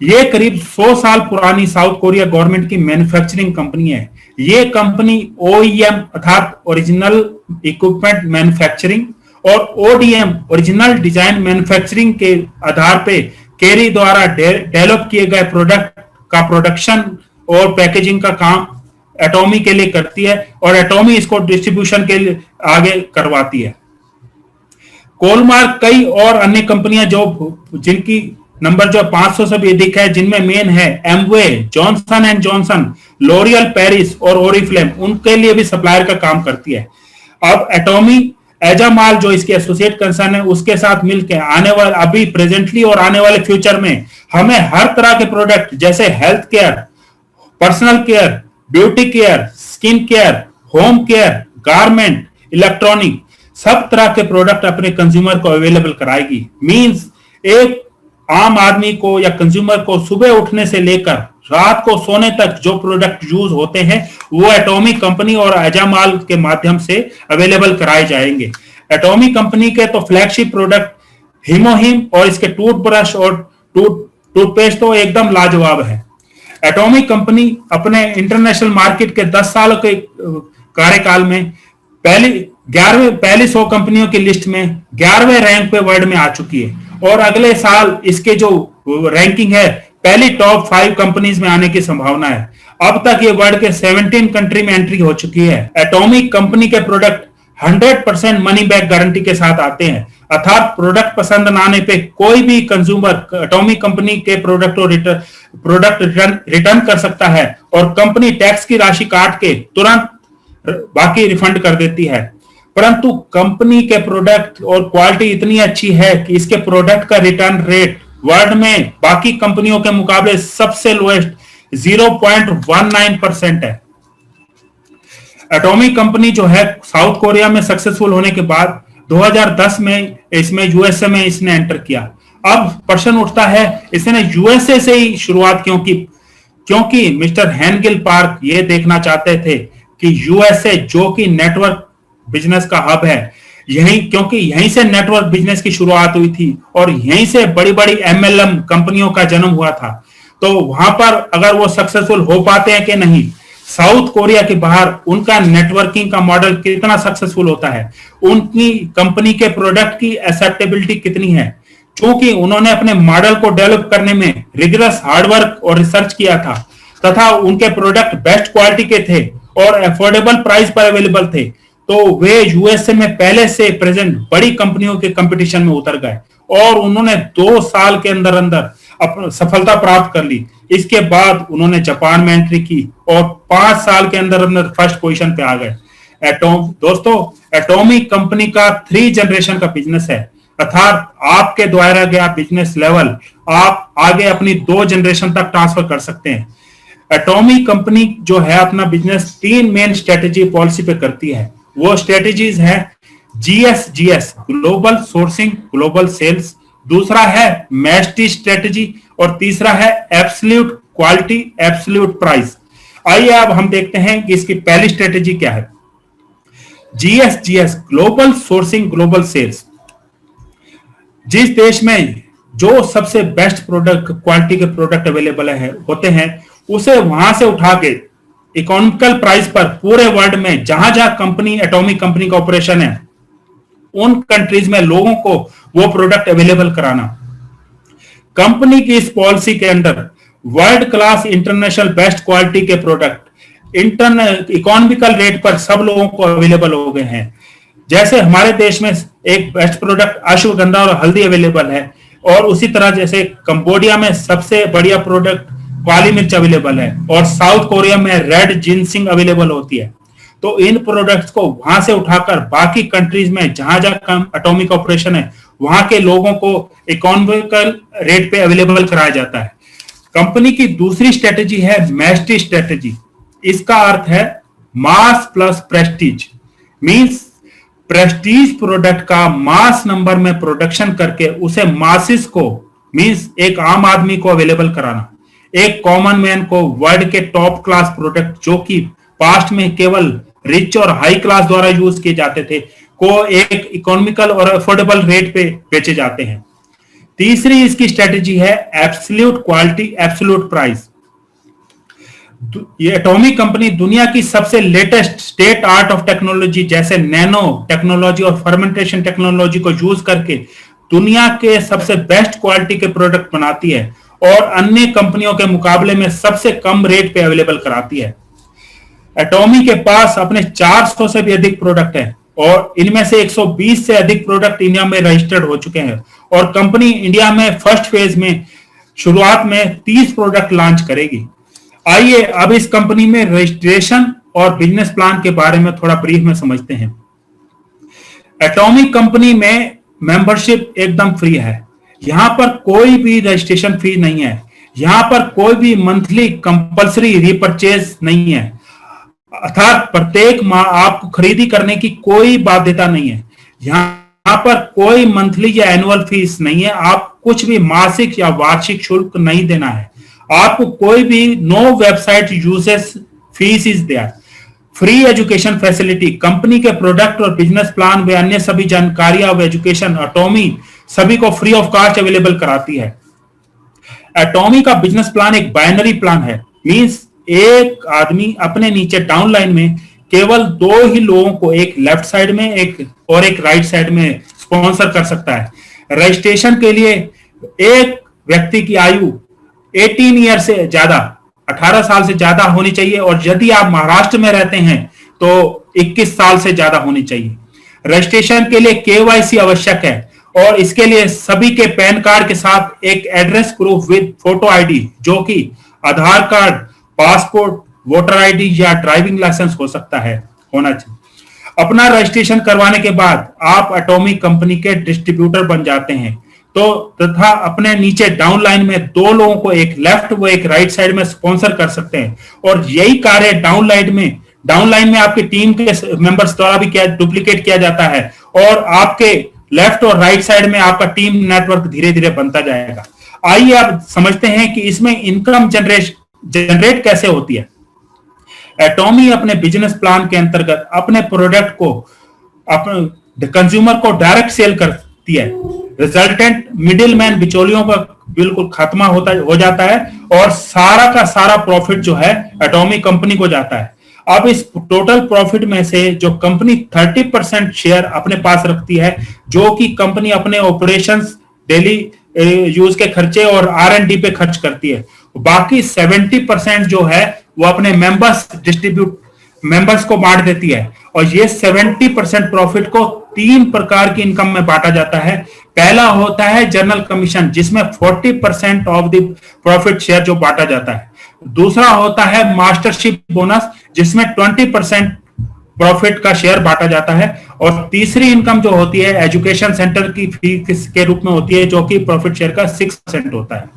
ये करीब 100 साल पुरानी साउथ कोरिया गवर्नमेंट की मैन्युफैक्चरिंग कंपनी है। ये कंपनी ओईएम अर्थात ओरिजिनल इक्विपमेंट मैन्युफैक्चरिंग और ओडीएम ओरिजिनल डिजाइन मैन्युफैक्चरिंग के आधार पे कैरी द्वारा डेवलप किए गए प्रोडक्ट का प्रोडक्शन और पैकेजिंग का काम एटॉमी के लिए करती है और एटॉमी इसको डिस्ट्रीब्यूशन के लिए आगे करवाती है। कोलमार कई और अन्य कंपनियां जिनकी नंबर जो 500 से भी अधिक है, जिनमें मेन है Amway, Johnson and Johnson, L'Oreal Paris और ओरिफ्लेम, उनके लिए भी सप्लायर का काम करती है। अब एटॉमी एजामाल जो इसके एसोसिएट कंसर्न है उसके साथ मिलकर आने वाले अभी प्रेजेंटली और आने वाले फ्यूचर में हमें हर तरह के प्रोडक्ट जैसे health care, personal care, beauty care, skin care, home care, garment, electronic, सब तरह के प्रोडक्ट अपने कंज्यूमर को अवेलेबल कराएगी। मींस एक आम आदमी को या कंज्यूमर को सुबह उठने से लेकर रात को सोने तक जो प्रोडक्ट यूज होते हैं वो एटॉमिक कंपनी और एजामाल के माध्यम से अवेलेबल कराए जाएंगे। एटॉमिक कंपनी के तो फ्लैगशिप प्रोडक्ट हिमोहिम और इसके टूथब्रश और टूथपेस्ट तो एकदम लाजवाब है। एटॉमिक कंपनी अपने इंटरनेशनल मार्केट के 10 सालों के कार्यकाल में पहली 100 कंपनियों की लिस्ट में 11वें रैंक पे वर्ल्ड में आ चुकी है और अगले साल इसके जो रैंकिंग है पहली टॉप 5 कंपनीज में आने की संभावना है। अब तक ये वर्ल्ड के 17 कंट्री में एंट्री हो चुकी है। एटॉमिक कंपनी के प्रोडक्ट 100% मनी बैक गारंटी के साथ आते हैं, अर्थात प्रोडक्ट पसंद न आने पे कोई भी कंज्यूमर एटॉमिक कंपनी के प्रोडक्ट रिटर्न कर सकता है और कंपनी टैक्स की राशि काट के तुरंत बाकी रिफंड कर देती है। परंतु कंपनी के प्रोडक्ट और क्वालिटी इतनी अच्छी है कि इसके प्रोडक्ट का रिटर्न रेट वर्ल्ड में बाकी कंपनियों के मुकाबले सबसे लोएस्ट 0.19% है। एटॉमिक कंपनी जो है साउथ कोरिया में सक्सेसफुल होने के बाद 2010 में इसमें यूएसए में इसने एंटर किया। अब प्रश्न उठता है इसने यूएसए से ही शुरुआत क्योंकि मिस्टर हेनगिल पार्क ये देखना चाहते थे कि यूएसए जो कि नेटवर्क बिजनेस का हब है, क्योंकि यहीं से नेटवर्क बिजनेस की शुरुआत हुई थी और यहीं से बड़ी बड़ी एमएलएम कंपनियों का जन्म हुआ था। तो वहां पर अगर वो सक्सेसफुल हो पाते हैं कि नहीं, साउथ कोरिया के बाहर उनका नेटवर्किंग का मॉडल कितना सक्सेसफुल होता है, उनकी कंपनी के प्रोडक्ट की एक्सेप्टेबिलिटी कितनी है, क्योंकि उन्होंने अपने मॉडल को डेवलप करने में रिगरस हार्डवर्क और रिसर्च किया था तथा उनके प्रोडक्ट बेस्ट क्वालिटी के थे और अफोर्डेबल प्राइस पर अवेलेबल थे। तो वे यूएसए में पहले से प्रेजेंट बड़ी कंपनियों के कंपटीशन में उतर गए और उन्होंने 2 साल के अंदर अंदर सफलता प्राप्त कर ली। इसके बाद उन्होंने जापान में एंट्री की और 5 साल के अंदर अंदर फर्स्ट पोजीशन पे आ गए। दोस्तों, एटॉमिक कंपनी का 3 जनरेशन का बिजनेस है, अर्थात आपके द्वारा गया बिजनेस लेवल आप आगे अपनी 2 जनरेशन तक ट्रांसफर कर सकते हैं। एटॉमिक कंपनी जो है अपना बिजनेस 3 मेन स्ट्रेटेजी पॉलिसी पे करती है। वो स्ट्रेटेजीज है GSGS, global sourcing global sales, दूसरा है मैस्टी स्ट्रेटेजी और तीसरा है एब्सोल्यूट क्वालिटी एब्सोल्यूट प्राइस। आइए अब हम देखते हैं कि इसकी पहली स्ट्रेटेजी क्या है। GSGS, global sourcing global sales. जिस देश में जो सबसे बेस्ट प्रोडक्ट क्वालिटी के प्रोडक्ट अवेलेबल है होते हैं उसे वहां से उठा के इकोनॉमिकल प्राइस पर पूरे वर्ल्ड में जहां जहां कंपनी एटॉमिक कंपनी का ऑपरेशन है उन कंट्रीज में लोगों को वो प्रोडक्ट अवेलेबल कराना। कंपनी की इस पॉलिसी के under world class international best quality के प्रोडक्ट इंटरनल इकोनॉमिकल रेट पर सब लोगों को अवेलेबल हो गए हैं। जैसे हमारे देश में एक बेस्ट प्रोडक्ट अश्वगंधा और हल्दी अवेलेबल है, और उसी तरह जैसे कंबोडिया में सबसे बढ़िया प्रोडक्ट काली मिर्च अवेलेबल है, और साउथ कोरिया में रेड जिनसिंग अवेलेबल होती है। तो इन प्रोडक्ट्स को वहां से उठाकर बाकी कंट्रीज में जहां जहां एटॉमिक ऑपरेशन है वहां के लोगों को इकोनॉमिकल रेट पे अवेलेबल कराया जाता है। कंपनी की दूसरी स्ट्रेटेजी है मैस्टी स्ट्रेटेजी। इसका अर्थ है mass plus Prestige, means Prestige product का मास नंबर में प्रोडक्शन करके उसे मासिस को, मींस एक आम आदमी को अवेलेबल कराना, एक कॉमन मैन को वर्ल्ड के टॉप क्लास प्रोडक्ट जो कि पास्ट में केवल रिच और हाई क्लास द्वारा यूज किए जाते थे को एक इकोनॉमिकल और अफोर्डेबल रेट पे बेचे जाते हैं। तीसरी इसकी स्ट्रेटेजी है एब्सोल्यूट क्वालिटी एब्सोल्यूट प्राइस। ये एटॉमिक कंपनी दुनिया की सबसे latest state art of technology जैसे नैनो टेक्नोलॉजी और फर्मेंटेशन टेक्नोलॉजी को यूज करके दुनिया के सबसे बेस्ट क्वालिटी के प्रोडक्ट बनाती है और अन्य कंपनियों के मुकाबले में सबसे कम रेट पे अवेलेबल कराती है। एटॉमी के पास अपने 400 से भी अधिक प्रोडक्ट हैं और इनमें से 120 से अधिक प्रोडक्ट इंडिया में रजिस्टर्ड हो चुके हैं, और कंपनी इंडिया में फर्स्ट फेज में शुरुआत में 30 प्रोडक्ट लॉन्च करेगी। आइए अब इस कंपनी में रजिस्ट्रेशन और बिजनेस प्लान के बारे में थोड़ा ब्रीफ में समझते हैं। एटॉमिक कंपनी में मेंबरशिप एकदम फ्री है, यहां पर कोई भी रजिस्ट्रेशन फी नहीं है, यहां पर कोई भी मंथली कंपल्सरी रीपरचेज नहीं है, अर्थात प्रत्येक माह आपको खरीदी करने की कोई बाध्यता नहीं है। यहाँ पर कोई मंथली या एनुअल फीस नहीं है, आप कुछ भी मासिक या वार्षिक शुल्क नहीं देना है, आपको कोई भी no website uses fees is there. Free education facility, company के प्रोडक्ट और बिजनेस प्लान व अन्य सभी जानकारियां और एजुकेशन एटॉमी सभी को फ्री ऑफ कॉस्ट अवेलेबल कराती है। एटॉमी का बिजनेस प्लान एक बाइनरी प्लान है, मींस एक आदमी अपने नीचे डाउन लाइन में केवल 2 ही लोगों को, एक लेफ्ट साइड में एक राइट साइड में स्पॉन्सर कर सकता है। रजिस्ट्रेशन के लिए एक व्यक्ति की आयु 18 ईयर से ज्यादा, 18 साल से ज्यादा होनी चाहिए, और यदि आप महाराष्ट्र में रहते हैं तो 21 साल से ज्यादा होनी चाहिए। रजिस्ट्रेशन के लिए KYC आवश्यक है और इसके लिए सभी के पैन कार्ड के साथ एक address proof with photo ID जो कि आधार कार्ड, पासपोर्ट, वोटर ID या ड्राइविंग लाइसेंस हो सकता है, होना चाहिए। अपना रजिस्ट्रेशन करवाने के बाद आप एटॉमिक कंपनी के डिस्ट्रीब्यूटर बन जाते हैं, तो तथा अपने नीचे डाउन लाइन में 2 लोगों को एक लेफ्ट व एक राइट साइड में स्पॉन्सर कर सकते हैं, और यही कार्य डाउन लाइन में आपकी टीम के मेंबर्स द्वारा भी डुप्लीकेट किया जाता है, और आपके लेफ्ट और राइट साइड में आपका टीम नेटवर्क धीरे धीरे बनता जाएगा। आइए अब समझते हैं कि इसमें इनकम जनरेट कैसे होती है। एटॉमी अपने बिजनेस प्लान के अंतर्गत अपने प्रोडक्ट को अपने कंज्यूमर को डायरेक्ट सेल करती है। रिजल्टेंट मिडिलमैन बिचौलियों का बिल्कुल खात्मा हो जाता है और सारा का सारा प्रॉफिट जो है एटॉमी कंपनी को जाता है। अब इस टोटल प्रॉफिट में से जो कंपनी 30% शेयर अपने पास रखती है, जो कि कंपनी अपने ऑपरेशंस, डेली यूज के खर्चे और R&D पे खर्च करती है, बाकी 70% जो है वो अपने मेंबर्स को बांट देती है, और ये 70% प्रॉफिट को 3 प्रकार की इनकम में बांटा जाता है। पहला होता है जनरल कमीशन, जिसमें 40% ऑफ द प्रॉफिट शेयर जो बांटा जाता है। दूसरा होता है मास्टरशिप बोनस, जिसमें 20% प्रॉफिट का शेयर बांटा जाता है। और तीसरी इनकम जो होती है एजुकेशन सेंटर की फीस के रूप में होती है, जो कि प्रॉफिट शेयर का 6% होता है।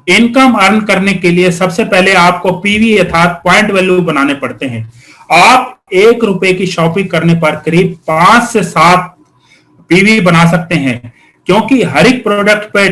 इनकम अर्न करने के लिए सबसे पहले आपको पीवी अर्थात पॉइंट वैल्यू बनाने पड़ते हैं। आप ₹1 की शॉपिंग करने पर करीब 5 से 7 पीवी बना सकते हैं, क्योंकि हर एक प्रोडक्ट पे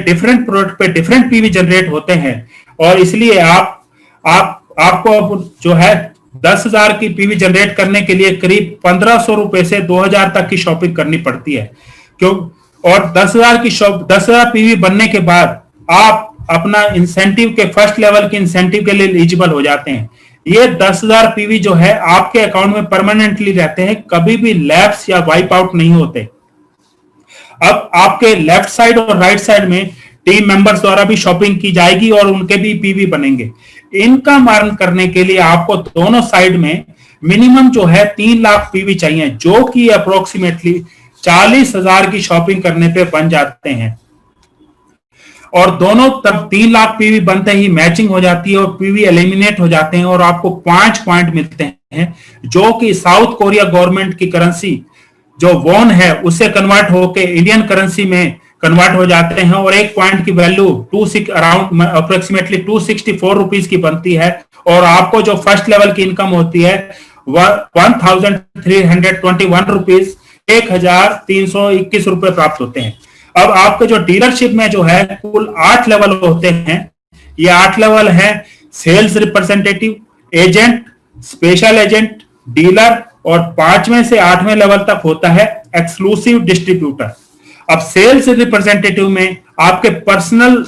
डिफरेंट पीवी जनरेट होते हैं। और इसलिए आपको जो है 10,000 की पीवी जनरेट करने के लिए करीब ₹1,500 से 2,000 तक की शॉपिंग करनी पड़ती है। क्यों? और 10,000 पीवी बनने के बाद आप अपना इंसेंटिव के फर्स्ट लेवल के इंसेंटिव के लिए एलिजिबल हो जाते हैं। ये 10,000 पीवी जो है आपके अकाउंट में परमानेंटली रहते हैं, कभी भी लैप्स या वाइप आउट नहीं होते। अब आपके लेफ्ट साइड और राइट साइड में टीम मेंबर्स द्वारा भी शॉपिंग की जाएगी और उनके भी पीवी बनेंगे। इनकम अर्न करने के लिए आपको दोनों साइड में मिनिमम जो है 3 लाख पीवी चाहिए, जो कि अप्रोक्सीमेटली 40,000 की शॉपिंग करने पे बन जाते हैं। और दोनों तरफ 3 लाख पीवी बनते ही मैचिंग हो जाती है और पीवी एलिमिनेट हो जाते हैं और आपको 5 पॉइंट मिलते हैं, जो कि साउथ कोरिया गवर्नमेंट की करेंसी जो वॉन है उससे कन्वर्ट होके इंडियन करेंसी में कन्वर्ट हो जाते हैं। और 1 पॉइंट की वैल्यू अराउंड अप्रोक्सीमेटली ₹264 की बनती है। और आपको जो फर्स्ट लेवल की इनकम होती है 1,321 रुपीज, ₹1,321 प्राप्त होते हैं। अब आपके जो डीलरशिप में जो है कुल 8 लेवल होते हैं। ये 8 लेवल है sales representative, agent, special agent, dealer, और 5वें से 8वें लेवल तक होता है एक्सक्लूसिव डिस्ट्रीब्यूटर। अब सेल्स रिप्रेजेंटेटिव में आपके पर्सनल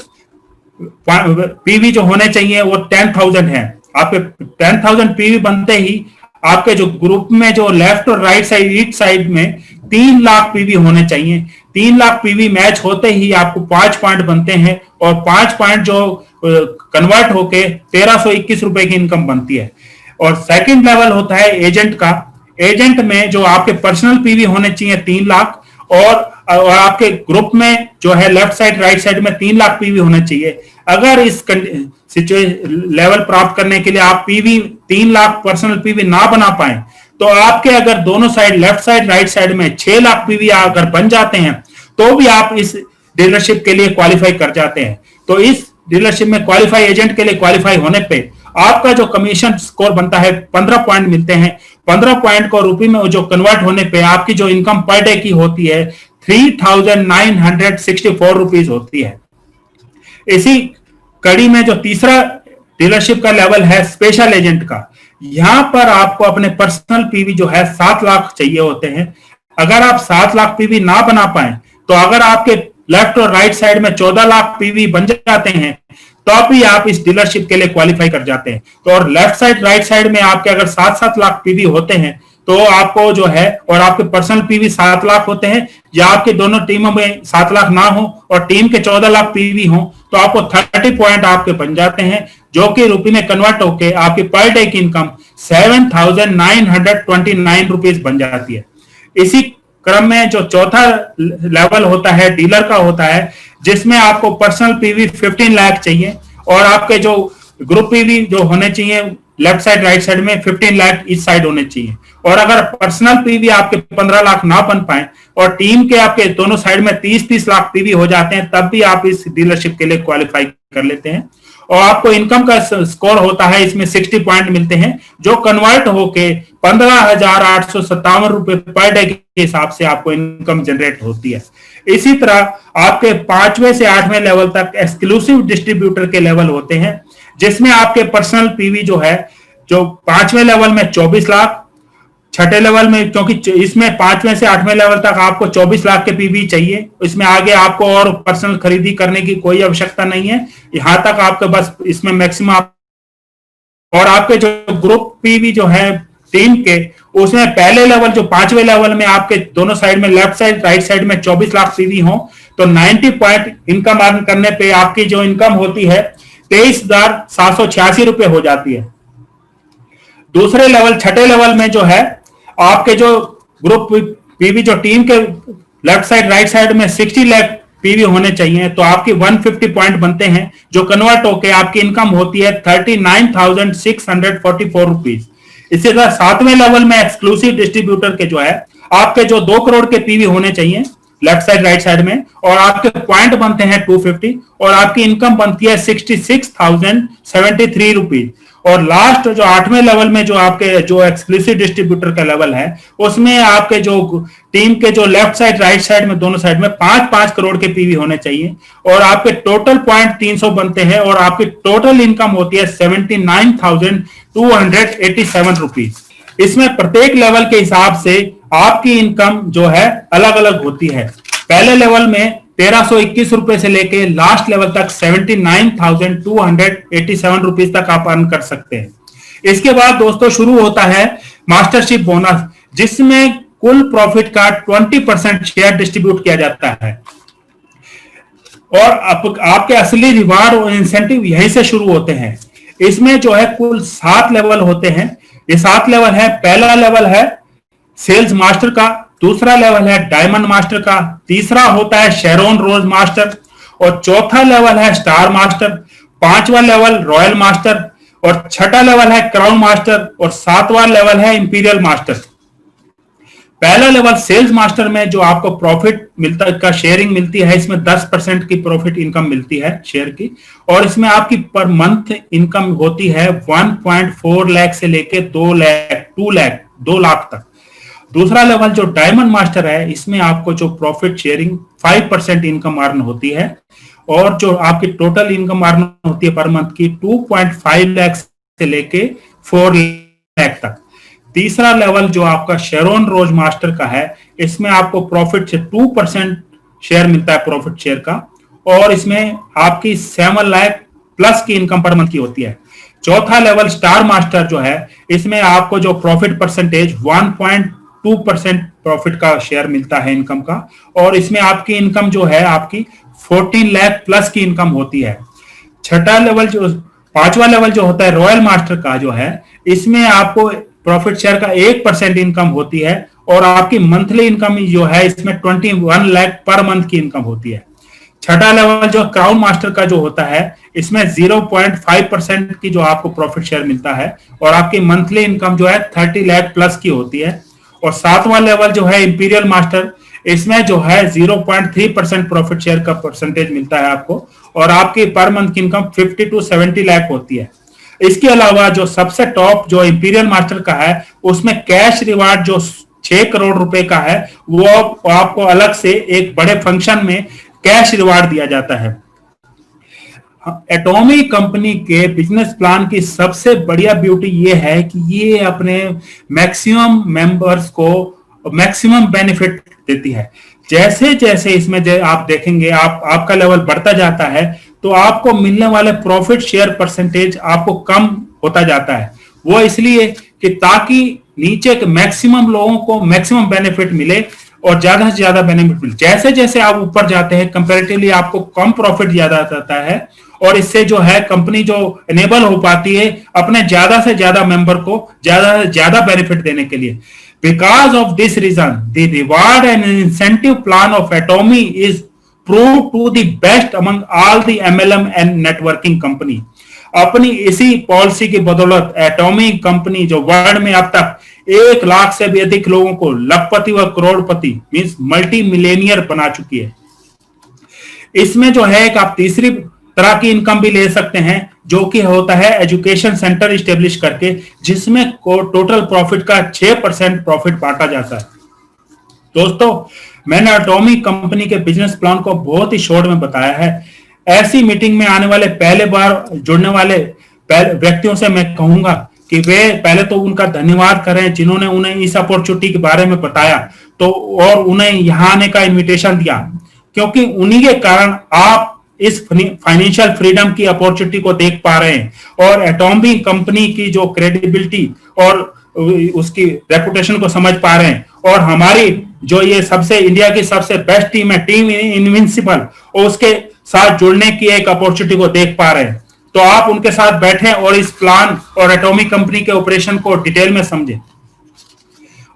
पीवी जो होने चाहिए वो 10,000 है। आपके 10,000 पीवी बनते ही आपके जो ग्रुप में जो लेफ्ट और राइट साइड ईच साइड में 3 लाख पीवी होने चाहिए। 3 लाख पीवी मैच होते ही आपको 5 पॉइंट बनते हैं और 5 पॉइंट जो कन्वर्ट होके ₹1,321 की इनकम बनती है। और सेकंड लेवल होता है एजेंट का। एजेंट में जो आपके पर्सनल पीवी होने चाहिए 3 लाख और आपके ग्रुप में जो है लेफ्ट साइड राइट साइड में 3 लाख पीवी होने चाहिए। अगर इस लेवल प्राप्त करने के लिए आप पीवी 3 लाख पर्सनल पीवी ना बना पाए तो आपके अगर दोनों side left side right side में 6 लाख पीवी अगर बन जाते हैं तो भी आप इस डीलरशिप के लिए क्वालिफाई कर जाते हैं। तो इस डीलरशिप में क्वालिफाई एजेंट के लिए क्वालिफाई होने पे आपका जो कमीशन स्कोर बनता है 15 पॉइंट मिलते हैं। 15 पॉइंट को रुपए में जो कन्वर्ट होने पे आपकी जो इनकम पर डे की होती है 3,964 रुपीज होती है। इसी कड़ी में जो तीसरा डीलरशिप का लेवल है स्पेशल एजेंट का, यहां पर आपको अपने पर्सनल पीवी जो है 7 लाख चाहिए होते हैं। अगर आप 7 लाख पीवी ना बना पाए तो अगर आपके लेफ्ट और राइट साइड में 14 लाख पीवी बन जाते हैं तो भी आप इस डीलरशिप के लिए क्वालिफाई कर जाते हैं। तो और लेफ्ट साइड राइट साइड में आपके अगर 7-7 लाख पीवी होते हैं तो आपको जो है और आपके पर्सनल पीवी 7 लाख होते हैं, या आपके दोनों टीमों में 7 लाख ना हो और टीम के 14 लाख पीवी हो तो आपको 30 पॉइंट आपके बन जाते हैं, जो कि रुपए में कन्वर्ट होके आपकी पर डे की इनकम 7,929 रुपीज बन जाती है। इसी क्रम में जो चौथा लेवल होता है डीलर का होता है, जिसमें आपको पर्सनल पीवी 15 लाख चाहिए और आपके जो ग्रुप पीवी जो होने चाहिए लेफ्ट साइड राइट साइड में 15 लाख इस साइड होने चाहिए। और अगर पर्सनल पीवी आपके 15 लाख ना बन पाए और टीम के आपके दोनों साइड में 30-30 लाख पीवी हो जाते हैं, तब भी आप इस डीलरशिप के लिए क्वालिफाई कर लेते हैं। और आपको इनकम का स्कोर होता है, इसमें 60 पॉइंट मिलते हैं, जो कन्वर्ट होके 15,857 रुपए पर डे के हिसाब से आपको इनकम जनरेट होती है। इसी तरह आपके 5वें से 8वें लेवल तक एक्सक्लूसिव डिस्ट्रीब्यूटर के लेवल होते हैं, जिसमें आपके पर्सनल पीवी जो है जो 5वें लेवल में 24 लाख, छठे लेवल में, क्योंकि इसमें 5वें से 8वें लेवल तक आपको 24 लाख के पीवी चाहिए, इसमें आगे आपको और पर्सनल खरीदी करने की कोई आवश्यकता नहीं है, यहां तक आपके बस इसमें मैक्सिमम। और आपके जो ग्रुप पीवी जो है टीम के, उसमें पहले लेवल जो 5वें लेवल में आपके दोनों साइड में लेफ्ट साइड राइट साइड में 24 लाख पीवी हो तो 90 पॉइंट इनकम अर्न करने पे आपकी जो इनकम होती है 23,786 रुपए हो जाती है। दूसरे लेवल छठे लेवल में जो है आपके जो ग्रुप पीवी जो टीम के लेफ्ट साइड राइट साइड में 60 लाख पीवी होने चाहिए, तो आपकी 150 पॉइंट बनते हैं, जो कन्वर्ट होके आपकी इनकम होती है 39,644 रुपीज। इसी तरह 7वें लेवल में एक्सक्लूसिव डिस्ट्रीब्यूटर के जो है आपके जो 2 करोड़ के पीवी होने चाहिए लेफ्ट साइड राइट साइड में, और आपके पॉइंट बनते हैं 250, और आपकी इनकम बनती है 66,073 रुपीज। और लास्ट जो 8वें लेवल में जो आपके जो एक्सक्लूसिव डिस्ट्रीब्यूटर का लेवल है, उसमें आपके जो टीम के जो लेफ्ट साइड राइट साइड में दोनों साइड में 5-5 करोड़ के पीवी होने चाहिए, और आपके टोटल पॉइंट 300 बनते हैं, और आपकी टोटल इनकम होती है 79,287 रुपीज। इसमें प्रत्येक लेवल के हिसाब से आपकी इनकम जो है अलग अलग होती है। पहले लेवल में 1321 रुपए से लेके लास्ट लेवल तक 79,287 रुपीज तक आप अर्न कर सकते हैं। इसके बाद दोस्तों शुरू होता है मास्टरशिप बोनस, जिसमें कुल प्रॉफिट का 20% शेयर डिस्ट्रीब्यूट किया जाता है, और आपके असली रिवार्ड और इंसेंटिव यहीं से शुरू होते हैं। इसमें जो है कुल 7 लेवल होते हैं। ये 7 लेवल है। पहला लेवल है सेल्स मास्टर का, दूसरा लेवल है डायमंड मास्टर का, तीसरा होता है शेरोन रोज मास्टर, और चौथा लेवल है स्टार मास्टर, 5वां लेवल रॉयल मास्टर, और 6ठा लेवल है क्राउन मास्टर, और 7वां लेवल है इंपीरियल मास्टर। पहला लेवल सेल्स मास्टर में जो आपको प्रॉफिट मिलता का शेयरिंग मिलती है, इसमें 10% की प्रॉफिट इनकम मिलती है शेयर की, और इसमें आपकी पर मंथ इनकम होती है 1.4 लाख से लेके 2 लाख तक। दूसरा लेवल जो डायमंड मास्टर है, इसमें आपको जो प्रॉफिट शेयरिंग 5% इनकम अर्न होती है, और जो आपकी टोटल इनकम अर्न होती है पर मंथ की 2.5 लाख से लेके 4 लाख तक। तीसरा लेवल जो आपका शेरोन रोज मास्टर का है, इसमें आपको प्रॉफिट से 2% शेयर मिलता है प्रॉफिट शेयर का, और इसमें आपकी 7 लाख प्लस की इनकम पर मंथ की होती है। चौथा लेवल स्टार मास्टर जो है, इसमें आपको जो प्रॉफिट परसेंटेज 1.2% प्रॉफिट का शेयर मिलता है इनकम का, और इसमें आपकी इनकम जो है आपकी 14 लाख प्लस की इनकम होती है। छठा लेवल जो 5वां लेवल जो होता है रॉयल मास्टर का जो है, इसमें आपको प्रॉफिट शेयर का 1% इनकम होती है, और आपकी मंथली इनकम जो है इसमें 21 लाख पर मंथ की इनकम होती है। छठा लेवल जो क्राउन मास्टर का जो होता है, इसमें 0.5% की जो आपको प्रॉफिट शेयर मिलता है, और आपकी मंथली इनकम जो है 30 लाख प्लस की होती है। और 7वां लेवल जो है इंपीरियल मास्टर, इसमें जो है 0.3% प्रॉफिट शेयर का परसेंटेज मिलता है आपको, और आपकी पर मंथ की इनकम 50 to 70 लाख होती है। इसके अलावा जो सबसे टॉप जो इंपीरियल मास्टर का है, उसमें कैश रिवार्ड जो 6 करोड़ रुपए का है, वो आपको अलग से एक बड़े फंक्शन में कैश रिवार्ड दिया जाता है। एटॉमी कंपनी के बिजनेस प्लान की सबसे बढ़िया ब्यूटी ये है कि ये अपने मैक्सिमम मेंबर्स को मैक्सिमम बेनिफिट देती है। जैसे जैसे इसमें आप देखेंगे आपका लेवल बढ़ता जाता है, तो आपको मिलने वाले प्रॉफिट शेयर परसेंटेज आपको कम होता जाता है। वो इसलिए कि ताकि नीचे के मैक्सिमम लोगों को मैक्सिमम बेनिफिट मिले और ज्यादा से ज्यादा बेनिफिट मिले। जैसे जैसे आप ऊपर जाते हैं कंपैरेटिवली आपको कम प्रॉफिट ज्यादा आता है, और इससे जो है कंपनी जो एनेबल हो पाती है अपने ज्यादा से ज्यादा मेंबर को ज्यादा से ज्यादा बेनिफिट देने के लिए। Because of this reason, the reward and incentive plan of Atomy is proved to the best among all the MLM and networking company. अपनी इसी पॉलिसी की बदौलत एटॉमी कंपनी जो वर्ल्ड में अब तक 1 लाख से भी अधिक लोगों को लखपति व करोड़पति मींस मल्टी मिलेनियर बना चुकी है। इसमें जो है एक आप तीसरी तरह की इनकम भी ले सकते हैं, जो कि होता है एजुकेशन सेंटर इस्टेब्लिश करके, जिसमें टोटल प्रॉफिट का 6% प्रॉफिट बांटा जाता है। दोस्तों, मैंने एटॉमी कंपनी के बिजनेस प्लान को बहुत ही शॉर्ट में बताया है। ऐसी मीटिंग में आने वाले पहले बार जुड़ने वाले व्यक्तियों से मैं कहूंगा कि वे पहले तो उनका धन्यवाद करें जिन्होंने उन्हें इस अपॉर्चुनिटी के बारे में बताया तो और उन्हें यहाँ आने का इन्विटेशन दिया, क्योंकि उन्हीं के कारण आप इस फाइनेंशियल फ्रीडम की अपॉर्चुनिटी को देख पा रहे हैं और एटॉमी कंपनी की जो क्रेडिबिलिटी और उसकी रेपुटेशन को समझ पा रहे हैं। और हमारी जो ये सबसे इंडिया की सबसे बेस्ट टीम है, टीम इनविंसिबल, और उसके साथ जुड़ने की एक अपॉर्चुनिटी को देख पा रहे हैं। तो आप उनके साथ बैठें और इस प्लान और एटॉमी कंपनी के ऑपरेशन को डिटेल में समझें।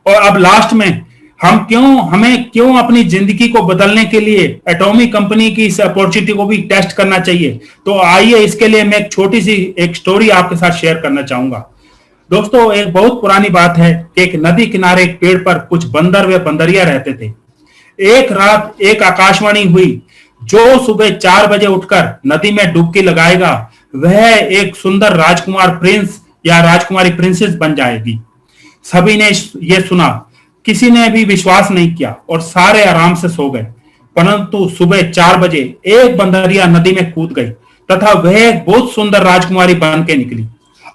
और अब लास्ट में हमें क्यों अपनी जिंदगी को बदलने के लिए एटॉमिक कंपनी की इस अपॉर्चुनिटी को भी टेस्ट करना चाहिए। तो आइए इसके लिए मैं एक छोटी सी एक स्टोरी आपके साथ शेयर करना चाहूंगा। दोस्तों, एक बहुत पुरानी बात है कि एक नदी किनारे एक पेड़ पर कुछ बंदर व बंदरिया रहते थे। एक रात एक आकाशवाणी हुई, जो सुबह 4 बजे उठकर नदी में डुबकी लगाएगा वह एक सुंदर राजकुमार प्रिंस या राजकुमारी प्रिंसेस बन जाएगी। सभी ने यह सुना, किसी ने भी विश्वास नहीं किया और सारे आराम से सो गए। परंतु सुबह 4 बजे एक बंदरिया नदी में कूद गई तथा वह एक बहुत सुंदर राजकुमारी बन के निकली।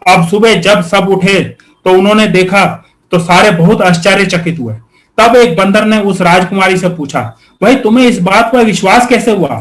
अब सुबह जब सब उठे तो उन्होंने देखा तो सारे बहुत आश्चर्यचकित हुए। तब एक बंदर ने उस राजकुमारी से पूछा, भाई तुम्हें इस बात पर विश्वास कैसे हुआ?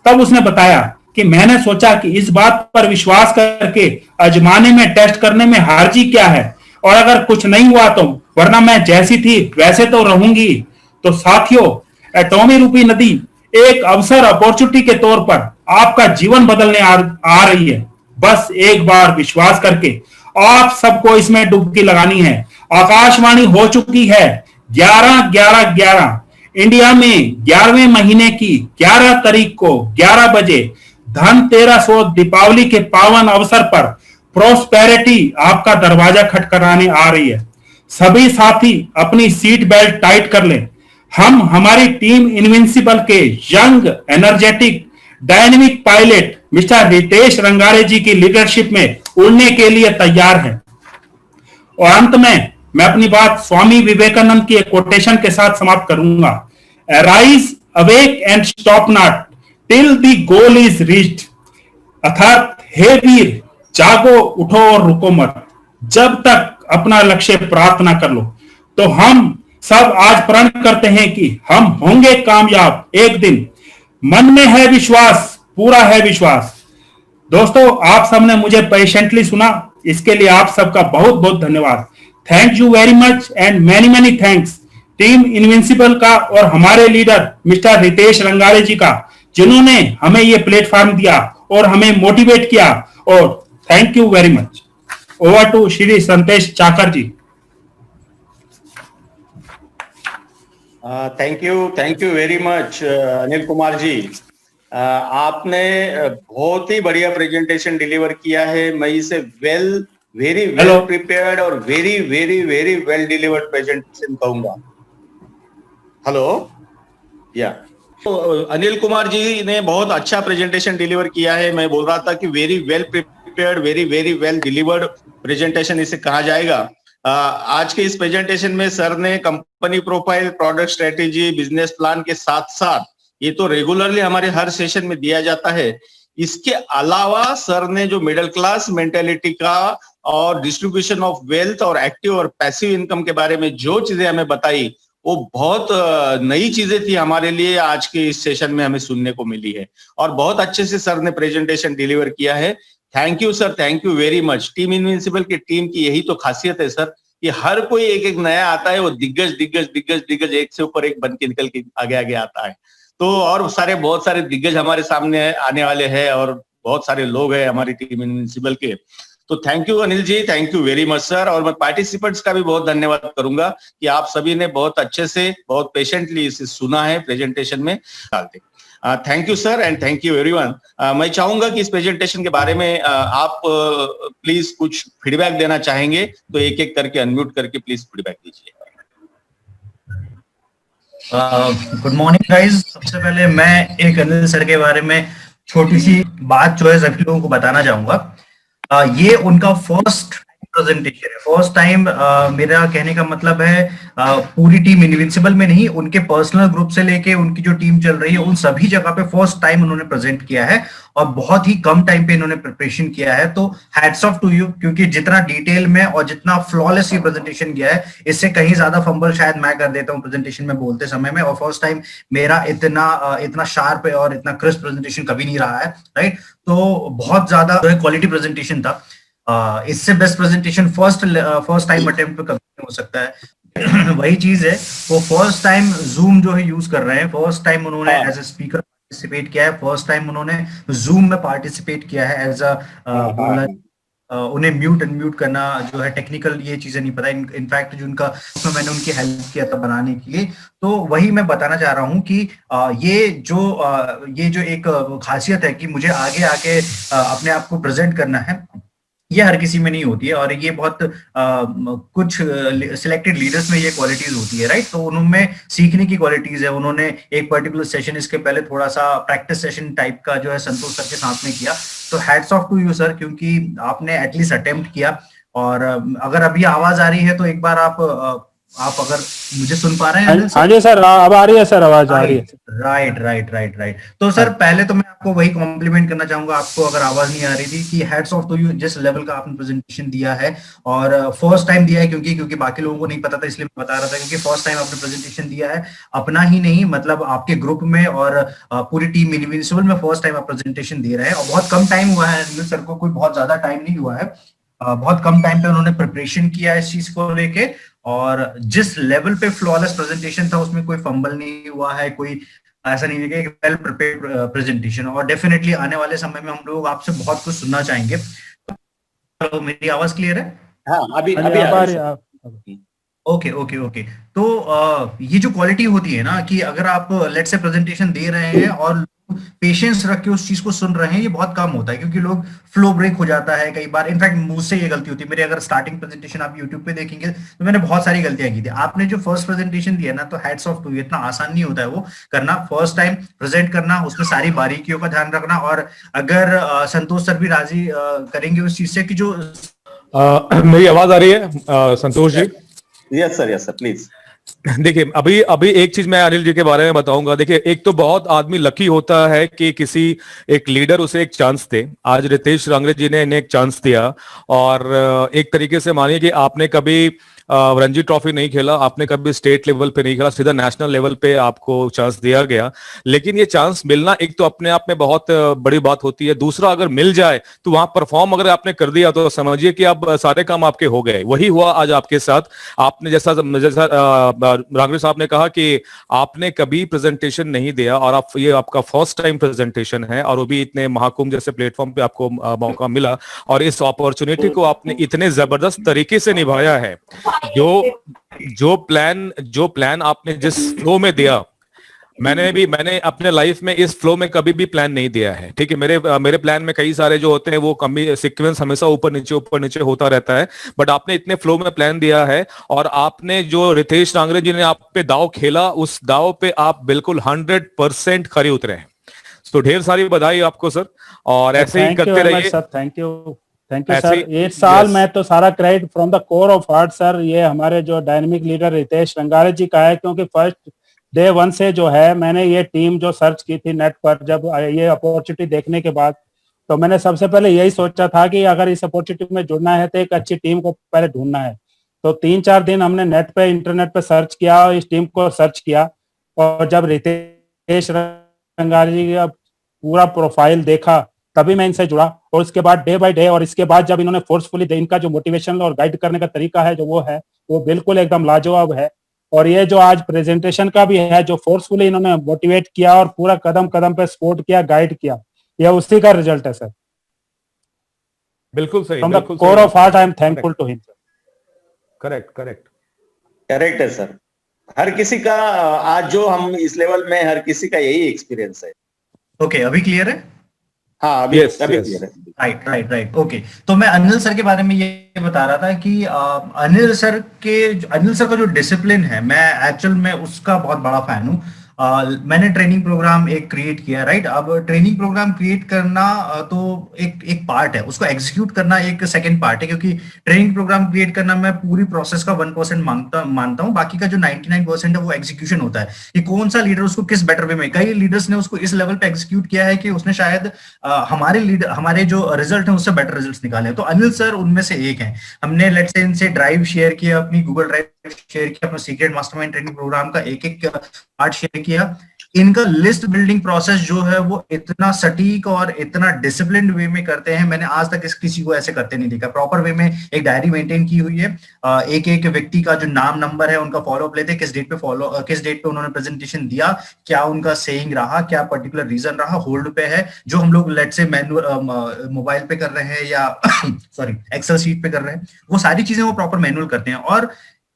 तब उसने बताया कि मैंने सोचा कि इस बात पर विश्वास करके आजमाने में टेस्ट करने में हार्जी क्या है, और अगर कुछ नहीं हुआ तो वरना मैं जैसी थी वैसे तो रहूंगी। तो साथियों, एटॉमी रूपी नदी एक अवसर अपॉर्चुनिटी के तौर पर आपका जीवन बदलने आ रही है। बस एक बार विश्वास करके आप सबको इसमें डुबकी लगानी है। आकाशवाणी हो चुकी है 11-11-11 इंडिया में 11वें महीने की 11 तारीख को 11 बजे धनतेरस और दीपावली के पावन अवसर पर प्रोस्पेरिटी आपका दरवाजा खटखटाने आ रही है। सभी साथी अपनी सीट बेल्ट टाइट कर लें। हम हमारी टीम इनविंसिबल के young energetic dynamic pilot mister Ritesh Rangare ji की लीडरशिप में उड़ने के लिए तैयार हैं। और अंत में मैं अपनी बात स्वामी विवेकानंद की एक कोटेशन के साथ समाप्त करूंगा। Rise awake and stop not till the goal is reached. अर्थात हे वीर, जागो, उठो और रुको मत जब तक अपना लक्ष्य प्राप्त ना कर लो। तो हम सब आज प्रण करते हैं कि हम होंगे कामयाब एक दिन। मन में है विश्वास, पूरा है विश्वास। दोस्तों, आप सबने मुझे पेशेंटली सुना, इसके लिए आप सबका बहुत बहुत धन्यवाद। Thank you very much and many many thanks team invincible का और हमारे लीडर मिस्टर रितेश रंगारे जी का, जिन्होंने हमें ये प्लेटफॉर्म दिया और हमें मोटिवेट किया। और thank you very much. Over to Shri Santosh Chakar ji. Thank you very much Anil Kumar ji. आपने बहुत ही बढ़िया प्रेजेंटेशन डिलीवर किया है। मैं इसे वेरी वेल प्रिपेयर्ड और very very very well delivered presentation कहूंगा। हेलो या तो अनिल कुमार जी ने बहुत अच्छा प्रेजेंटेशन डिलीवर किया है। मैं बोल रहा था कि very well prepared, very very well delivered presentation इसे कहा जाएगा। आज के इस प्रेजेंटेशन में सर ने company profile, product strategy, business plan के साथ साथ, ये तो रेगुलरली हमारे हर सेशन में दिया जाता है, इसके अलावा सर ने जो मिडिल क्लास मेंटेलिटी का और डिस्ट्रीब्यूशन ऑफ वेल्थ और एक्टिव और पैसिव इनकम के बारे में जो चीजें हमें बताई, वो बहुत नई चीजें थी हमारे लिए। आज के इस सेशन में हमें सुनने को मिली है और बहुत अच्छे से सर ने प्रेजेंटेशन डिलीवर किया है। Thank you sir, thank you very much. Team invincible की टीम की यही तो खासियत है सर, कि हर कोई एक एक नया आता है, वो दिग्गज दिग्गज दिग्गज दिग्गज एक से ऊपर एक बन के निकल के आगे आगे आता है। तो और बहुत सारे दिग्गज हमारे सामने आने वाले हैं और बहुत सारे लोग हैं हमारी टीम इनविंसिबल के। तो thank you Anil ji, thank you very much sir. और मैं पार्टिसिपेंट्स का भी बहुत धन्यवाद करूंगा कि आप सभी ने बहुत अच्छे से, बहुत पेशेंटली इसे सुना है, प्रेजेंटेशन में डालते। Thank you sir and thank you everyone. मैं चाहूंगा कि इस प्रेजेंटेशन के बारे में आप प्लीज कुछ फीडबैक देना चाहेंगे तो एक एक करके अनम्यूट करके प्लीज फीडबैक दीजिए। Good morning guys. सबसे पहले मैं एक अनिल सर के बारे में छोटी सी बात जो है सभी लोगों को बताना चाहूंगा। ये उनका फर्स्ट प्रेजेंटेशन है, फर्स्ट टाइम। मेरा कहने का मतलब है पूरी टीम इनविंसिबल में नहीं, उनके पर्सनल ग्रुप से लेके उनकी जो टीम चल रही है उन सभी जगह पे फर्स्ट टाइम उन्होंने प्रेजेंट किया है और बहुत ही कम टाइम पे इन्होंने प्रिपरेशन किया है। तो हैट्स ऑफ टू यू, क्योंकि जितना डिटेल में और जितना फ्लॉलेस ये प्रेजेंटेशन किया है, इससे कहीं ज्यादा फंबल शायद मैं कर देता हूँ प्रेजेंटेशन में बोलते समय में। और फर्स्ट टाइम मेरा इतना शार्प है और इतना क्रिस्प प्रेजेंटेशन कभी नहीं रहा है, राइट। तो बहुत ज्यादा क्वालिटी प्रेजेंटेशन था। इससे best presentation first time attempt पे कभी नहीं हो सकता है। वही चीज है, वो फर्स्ट टाइम जूम जो है यूज कर रहे हैं, फर्स्ट टाइम उन्होंने एज ए स्पीकर पार्टिसिपेट किया है, फर्स्ट टाइम उन्होंने जूम में पार्टिसिपेट किया है एज अ उन्हें म्यूट अनम्यूट करना जो है टेक्निकल ये चीजें नहीं पता। इनफैक्ट जो उनका तो मैंने उनकी हेल्प किया था बनाने के लिए। तो वही मैं बताना चाह रहा हूँ कि ये जो एक खासियत है कि मुझे आगे आके अपने आप को प्रेजेंट करना है, ये हर किसी में नहीं होती है, और ये बहुत कुछ सिलेक्टेड लीडर्स में ये क्वालिटीज होती है, राइट। तो उनमें सीखने की क्वालिटीज है। उन्होंने एक पर्टिकुलर सेशन इसके पहले थोड़ा सा प्रैक्टिस सेशन टाइप का जो है संतोष सर के साथ में किया। तो hats off to you sir, क्योंकि आपने एटलीस्ट अटेम्प्ट किया। और अगर अभी आवाज आ रही है तो एक बार आप अगर मुझे सुन पा रहे हैं? हाँ जी सर, अब आ रही है सर, आवाज आ रही है। राइट। तो सर पहले तो मैं आपको वही कॉम्प्लीमेंट करना चाहूंगा, आपको अगर आवाज नहीं आ रही थी, कि हैट्स ऑफ टू यू, जिस लेवल का आपने प्रेजेंटेशन दिया है। और फर्स्ट टाइम दिया है, क्योंकि बाकी लोगों को नहीं पता था, इसलिए मैं बता रहा था, क्योंकि फर्स्ट टाइम आपने प्रेजेंटेशन दिया है अपना ही नहीं, मतलब आपके ग्रुप में और पूरी टीम इनविंसिबल में फर्स्ट टाइम आप प्रेजेंटेशन दे रहे हैं। और बहुत कम टाइम हुआ है अनिल सर को, कोई बहुत ज्यादा टाइम नहीं हुआ है, बहुत कम टाइम पे उन्होंने प्रिपरेशन किया इस चीज को लेके। और जिस लेवल पे फ्लॉलेस प्रेजेंटेशन था, उसमें कोई फंबल नहीं हुआ है, कोई ऐसा नहीं है कि वेल प्रिपेयर्ड प्रेजेंटेशन। और डेफिनेटली आने वाले समय में हम लोग आपसे बहुत कुछ सुनना चाहेंगे। तो मेरी आवाज क्लियर है? हाँ, अभी आ रही है। ओके। तो ये जो क्वालिटी होती है ना, कि अगर आप लेट से प्रेजेंटेशन दे रहे हैं और पेशेंस रख के उस चीज को सुन रहे हैं, ये बहुत कम होता है, क्योंकि लोग फ्लो ब्रेक हो जाता है कई बार। इनफैक्ट मुझसे ये गलती होती है। मेरे अगर स्टार्टिंग प्रेजेंटेशन आप यूट्यूब पे देखेंगे तो मैंने बहुत सारी गलतियां की थी। आपने जो फर्स्ट प्रेजेंटेशन दिया ना, तो हैट्स ऑफ टू यू। इतना आसान नहीं होता है वो करना, फर्स्ट टाइम प्रेजेंट करना, उसमें सारी बारीकियों का ध्यान रखना। और अगर संतोष सर भी राजी करेंगे उस चीज से कि जो मेरी आवाज आ रही है Santosh ji? Yes sir please. देखिए, अभी एक चीज मैं अनिल जी के बारे में बताऊंगा। देखिए, एक तो बहुत आदमी लकी होता है कि किसी एक लीडर उसे एक चांस दे। आज रितेश रांगरे जी ने इन्हें एक चांस दिया, और एक तरीके से मानिए कि आपने कभी रणजी ट्रॉफी नहीं खेला, आपने कभी स्टेट लेवल पे नहीं खेला, सीधा नेशनल लेवल पे आपको चांस दिया गया। लेकिन ये चांस मिलना एक तो अपने आप में बहुत बड़ी बात होती है। दूसरा, अगर मिल जाए तो वहां परफॉर्म अगर आपने कर दिया तो समझिए कि अब सारे काम आपके हो गए। वही हुआ आज आपके साथ। आपने जैसा रांगरे साहब ने कहा कि आपने कभी प्रेजेंटेशन नहीं दिया, और ये आपका फर्स्ट टाइम प्रेजेंटेशन है, और वो भी इतने महाकुंभ जैसे प्लेटफॉर्म पे आपको मौका मिला, और इस अपॉर्चुनिटी को आपने इतने जबरदस्त तरीके से निभाया है। जो प्लान आपने जिस फ्लो में दिया, मैंने अपने लाइफ में इस फ्लो में कभी भी प्लान नहीं दिया है। ठीक है, मेरे प्लान में कई सारे जो होते हैं वो कमी सीक्वेंस हमेशा ऊपर नीचे होता रहता है, बट आपने इतने फ्लो में प्लान दिया है। और आपने जो रितेश रांगरे जी ने आप पे दाव खेला, उस दाव पे आप बिल्कुल 100% खरे उतरे हैं। तो ढेर सारी बधाई आपको सर, और ऐसे ही करते रहिए सर। Thank you sir. इस साल मैं तो सारा credit from the core of heart sir, ये हमारे जो डायनेमिक लीडर रितेश रंगारे जी का है, क्योंकि फर्स्ट डे वन से जो है मैंने ये टीम जो सर्च की थी नेट पर, जब ये अपॉर्चुनिटी देखने के बाद, तो मैंने सबसे पहले यही सोचा था कि अगर इस अपॉर्चुनिटी में जुड़ना है तो एक अच्छी टीम को पहले ढूंढना है। तो 3-4 दिन हमने नेट पे इंटरनेट पे सर्च किया और इस टीम को सर्च किया, और जब रितेश रंगारे जी का पूरा प्रोफाइल देखा तभी मैं इनसे जुड़ा। और उसके बाद डे बाय डे, और इसके बाद जब इन्होंने फोर्सफुली, इनका जो मोटिवेशन और गाइड करने का तरीका है जो वो बिल्कुल एकदम लाजवाब है। और ये जो आज प्रेजेंटेशन का भी है, जो फोर्सफुली इन्होंने मोटिवेट किया और पूरा कदम कदम पे सपोर्ट किया, गाइड किया, ये उसी का रिजल्ट है सर। बिल्कुल सही, from the core of heart I am thankful to him sir. Correct है सर। हर किसी का आज जो हम इस लेवल में, हर किसी का यही एक्सपीरियंस है। ओके, अभी क्लियर है? हाँ, अभी क्लियर है। राइट। ओके, तो मैं अनिल सर के बारे में ये बता रहा था कि अनिल सर का जो डिसिप्लिन है, मैं एक्चुअल में उसका बहुत बड़ा फैन हूँ। मैंने ट्रेनिंग प्रोग्राम एक क्रिएट किया, राइट। अब ट्रेनिंग प्रोग्राम क्रिएट करना तो एक पार्ट है, उसको एग्जीक्यूट करना एक सेकंड पार्ट है, क्योंकि ट्रेनिंग प्रोग्राम क्रिएट करना मैं पूरी प्रोसेस का 1% मानता हूँ, बाकी का जो 99% है वो एग्जीक्यूशन होता है, कि कौन सा लीडर उसको किस बेटर वे में। कई लीडर्स ने उसको इस लेवल पे एग्जीक्यूट किया है कि उसने शायद हमारे जो रिजल्ट है उससे बेटर रिजल्ट निकाले। तो अनिल सर उनमें से एक है। हमने लेट्स से इनसे ड्राइव शेयर किया, अपनी गूगल ड्राइव शेयर किया, अपना सीक्रेट मास्टरमाइंड ट्रेनिंग प्रोग्राम का एक पार्ट शेयर किया। इनका लिस्ट बिल्डिंग प्रोसेस जो है वो इतना सटीक और इतना डिसिप्लिन्ड वे में करते हैं, मैंने आज तक किसी को ऐसे करते नहीं देखा। प्रॉपर वे में एक डायरी मेंटेन की हुई है, एक एक व्यक्ति का जो नाम नंबर है उनका फॉलोअप लेते हैं, किस डेट पे उन्होंने प्रेजेंटेशन दिया, क्या उनका सेइंग रहा, क्या पर्टिकुलर रीजन रहा, होल्ड पे है, जो हम लोग लेट से मैनुअल मोबाइल पे कर रहे हैं या सॉरी एक्सेल शीट पे कर रहे हैं, वो सारी चीजें वो प्रॉपर मैनुअल करते हैं और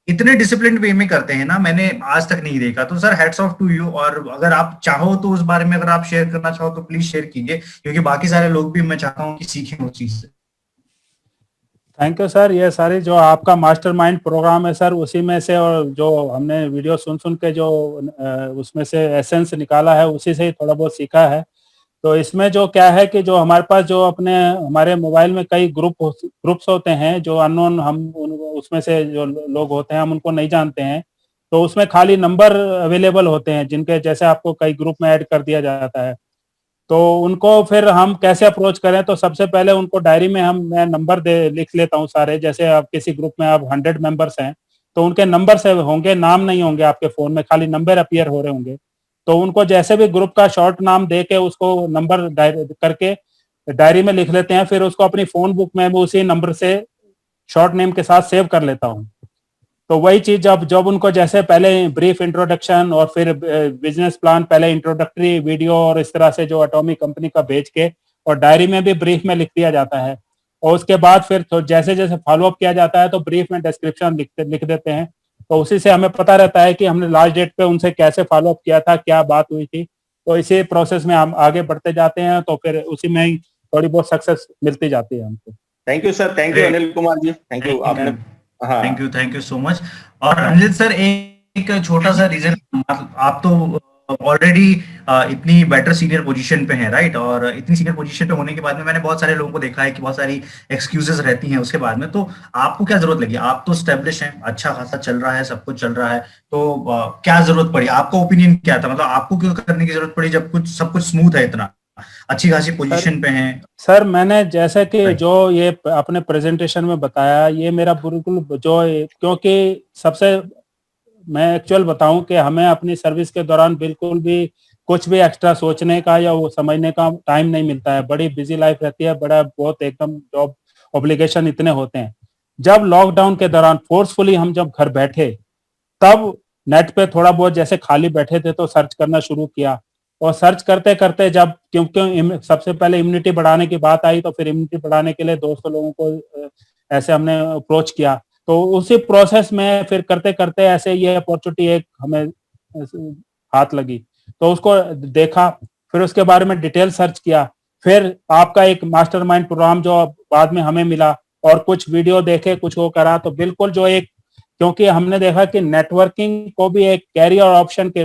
इतने डिसिप्लिन वे में करते हैं ना, मैंने आज तक नहीं देखा। तो sir hats off to you, और अगर आप चाहो तो उस बारे में अगर आप शेयर करना चाहो तो प्लीज शेयर कीजिए, क्योंकि बाकी सारे लोग भी मैं चाहता हूँ कि सीखें उस चीज से। Thank you sir. ये सारी जो आपका मास्टरमाइंड प्रोग्राम है सर, उसी में से और जो हमने वीडियो सुन सुन के जो उसमें से एसेंस निकाला है, उसी से ही थोड़ा बहुत सीखा है। तो इसमें जो क्या है कि जो हमारे पास जो हमारे मोबाइल में कई ग्रुप्स होते हैं जो अननोन, उसमें से जो लोग होते हैं हम उनको नहीं जानते हैं, तो उसमें खाली नंबर अवेलेबल होते हैं जिनके जैसे आपको कई ग्रुप में ऐड कर दिया जाता है। तो उनको फिर हम कैसे अप्रोच करें, तो सबसे पहले उनको डायरी में मैं नंबर लिख लेता हूँ सारे। जैसे आप किसी ग्रुप में आप 100 मेंबर्स हैं तो उनके नंबर से होंगे, नाम नहीं होंगे आपके फोन में, खाली नंबर अपीयर हो रहे होंगे। तो उनको जैसे भी ग्रुप का शॉर्ट नाम दे के उसको नंबर करके डायरी में लिख लेते हैं, फिर उसको अपनी फोन बुक में उसी नंबर से शॉर्ट नेम के साथ सेव कर लेता हूँ। तो वही चीज जब उनको जैसे पहले ब्रीफ इंट्रोडक्शन और फिर बिजनेस प्लान, पहले इंट्रोडक्टरी वीडियो और इस तरह से जो एटॉमिक कंपनी का भेज के और डायरी में भी ब्रीफ में लिख दिया जाता है, और उसके बाद फिर तो जैसे जैसे फॉलोअप किया जाता है तो ब्रीफ में डिस्क्रिप्शन लिख देते हैं। तो उसी से हमें पता रहता है कि हमने लास्ट डेट पे उनसे कैसे फॉलोअप किया था, क्या बात हुई थी। तो इसी प्रोसेस में हम आगे बढ़ते जाते हैं, तो फिर उसी में ही थोड़ी बहुत सक्सेस मिलती जाती है हमको। Thank you sir, thank you Anil Kumar ji, thank you. आपने थैंक यू सो मच। और अनिल सर एक छोटा सा रीजन, आप तो ऑलरेडी इतनी बेटर सीनियर पोजीशन पे हैं, राइट? और इतनी सीनियर पोजीशन पे होने के बाद में मैंने बहुत सारे लोगों को देखा है कि बहुत सारी एक्सक्यूजेस रहती हैं उसके बाद में। तो आपको क्या जरूरत लगी? आप तो स्टेब्लिश हैं, अच्छा खासा चल रहा है, सब कुछ चल रहा है, तो क्या जरूरत पड़ी? आपका ओपिनियन क्या था? मतलब आपको क्यों करने की जरूरत पड़ी जब सब कुछ स्मूथ है, इतना अच्छी खासी पोजीशन पे हैं? सर मैंने जैसे कि जो ये अपने प्रेजेंटेशन में बताया, ये मेरा बिल्कुल जो, क्योंकि सबसे मैं एक्चुअल बताऊं कि हमें अपनी सर्विस के दौरान बिल्कुल भी कुछ भी एक्स्ट्रा सोचने का या वो समझने का टाइम नहीं मिलता है। बड़ी बिजी लाइफ रहती है, बड़ा बहुत एकदम जॉब ऑब्लिगेशन इतने होते हैं। जब लॉकडाउन के दौरान फोर्सफुली हम जब घर बैठे, तब नेट पे थोड़ा बहुत जैसे खाली बैठे थे तो सर्च करना शुरू किया, और सर्च करते करते जब क्योंकि सबसे पहले इम्यूनिटी बढ़ाने की बात आई, तो फिर इम्यूनिटी बढ़ाने के लिए दोस्तों लोगों को ऐसे हमने अप्रोच किया। तो उसी प्रोसेस में फिर करते करते ऐसे ये अपॉर्चुनिटी एक हमें हाथ लगी, तो उसको देखा, फिर उसके बारे में डिटेल सर्च किया, फिर आपका एक मास्टरमाइंड प्रोग्राम जो बाद में हमें मिला, और कुछ वीडियो देखे, कुछ वो करा, तो बिल्कुल जो एक, क्योंकि हमने देखा कि नेटवर्किंग को भी एक कैरियर ऑप्शन के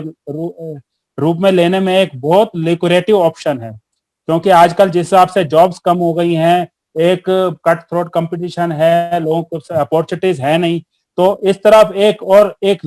रूप में लेने में एक बहुत लिक्रेटिव ऑप्शन है। क्योंकि आजकल जिस हिसाब से जॉब्स कम हो गई हैं, एक कट थ्रोट कंपटीशन है, लोगों को अपॉर्चुनिटीज है नहीं, तो इस तरफ एक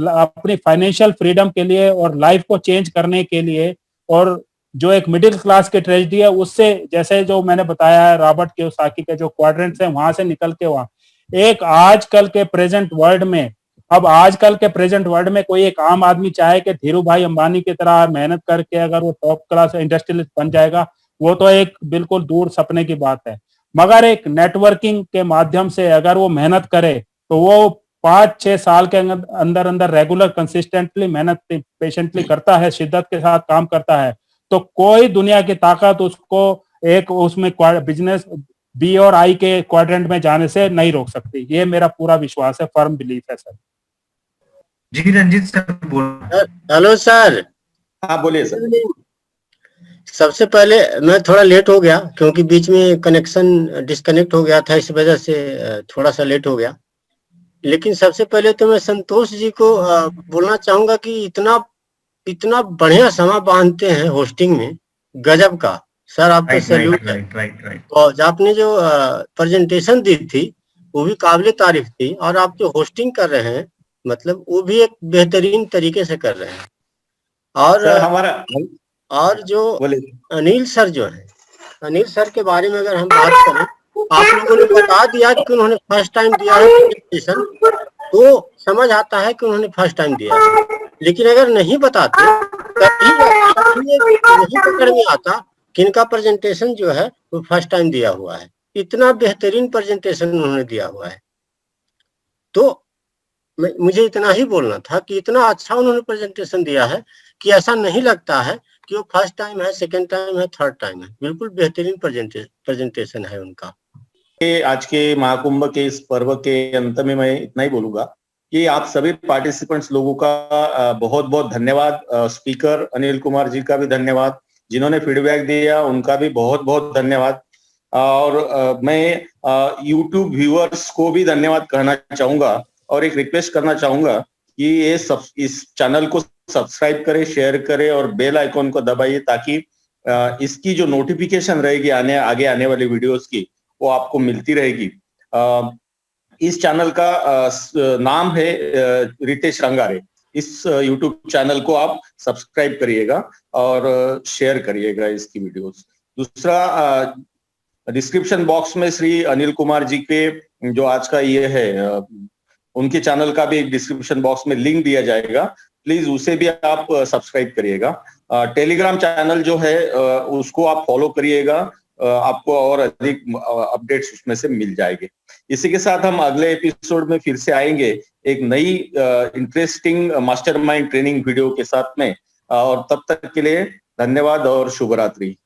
अपनी फाइनेंशियल फ्रीडम के लिए और लाइफ को चेंज करने के लिए, और जो एक मिडिल क्लास की ट्रेजेडी है उससे, जैसे जो मैंने बताया है रॉबर्ट कियोसाकी के जो क्वाड्रेंट्स हैं, वहां से निकल के वहां एक आजकल के प्रेजेंट वर्ल्ड में, अब आजकल के प्रेजेंट वर्ल्ड में कोई एक आम आदमी चाहे कि धीरू भाई अंबानी की तरह मेहनत करके अगर वो टॉप क्लास इंडस्ट्रियलिस्ट बन जाएगा, वो तो एक बिल्कुल दूर सपने की बात है। मगर एक नेटवर्किंग के माध्यम से अगर वो मेहनत करे, तो वो 5-6 साल के अंदर अंदर रेगुलर कंसिस्टेंटली मेहनत पेशेंटली करता है, शिद्दत के साथ काम करता है, तो कोई दुनिया की ताकत उसको एक उसमें बिजनेस बी और आई के क्वाड्रेंट में जाने से नहीं रोक सकती। ये मेरा पूरा विश्वास है, फर्म बिलीफ है सर। जी रंजीत सर बोल। Hello sir. हाँ बोलिए सर। सबसे पहले मैं थोड़ा लेट हो गया क्योंकि बीच में कनेक्शन डिस्कनेक्ट हो गया था, इस वजह से थोड़ा सा लेट हो गया। लेकिन सबसे पहले तो मैं संतोष जी को बोलना चाहूंगा कि इतना बढ़िया समय बांधते हैं होस्टिंग में, गजब का सर, आपको सैल्यूट है। और आपने जो प्रेजेंटेशन दी थी वो भी काबिले तारीफ थी, और आप जो होस्टिंग कर रहे हैं मतलब वो भी एक बेहतरीन तरीके से कर रहे हैं। और हमारा और जो अनिल सर जो है, अनिल सर के बारे में अगर हम बात करें, आप लोगों ने बता दिया कि उन्होंने फर्स्ट टाइम दिया है प्रेजेंटेशन, तो समझ आता है कि उन्होंने फर्स्ट टाइम दिया है। लेकिन अगर नहीं बताते कभी नहीं पकड़ में आता कि इनका प्रेजेंटेशन जो है वो फर्स्ट टाइम दिया हुआ है। इतना बेहतरीन प्रेजेंटेशन उन्होंने दिया हुआ है। तो मुझे इतना ही बोलना था कि इतना अच्छा उन्होंने प्रेजेंटेशन दिया है कि ऐसा नहीं लगता है कि वो फर्स्ट टाइम है, सेकंड टाइम है, थर्ड टाइम है। बिल्कुल बेहतरीन प्रेजेंटेशन है उनका। आज के महाकुंभ के इस पर्व के अंत में मैं इतना ही बोलूंगा कि आप सभी पार्टिसिपेंट्स लोगों का बहुत बहुत धन्यवाद। स्पीकर अनिल कुमार जी का भी धन्यवाद, जिन्होंने फीडबैक दिया उनका भी बहुत बहुत धन्यवाद। और मैं यूट्यूब व्यूअर्स को भी धन्यवाद कहना चाहूंगा और एक रिक्वेस्ट करना चाहूंगा कि इस चैनल को सब्सक्राइब करें, शेयर करें और बेल आइकॉन को दबाइए, ताकि इसकी जो नोटिफिकेशन रहेगी आगे आने वाली वीडियोस की, वो आपको मिलती रहेगी। इस चैनल का नाम है रितेश रंगारे। इस यूट्यूब चैनल को आप सब्सक्राइब करिएगा और शेयर करिएगा इसकी वीडियोस। दूसरा, डिस्क्रिप्शन बॉक्स में श्री अनिल कुमार जी के जो आज का ये है उनके चैनल का भी एक डिस्क्रिप्शन बॉक्स में लिंक दिया जाएगा, प्लीज उसे भी आप सब्सक्राइब करिएगा। टेलीग्राम चैनल जो है उसको आप फॉलो करिएगा, आपको और अधिक अपडेट्स उसमें से मिल जाएंगे। इसी के साथ हम अगले एपिसोड में फिर से आएंगे एक नई इंटरेस्टिंग मास्टरमाइंड ट्रेनिंग वीडियो के साथ में, और तब तक के लिए धन्यवाद और शुभ रात्रि।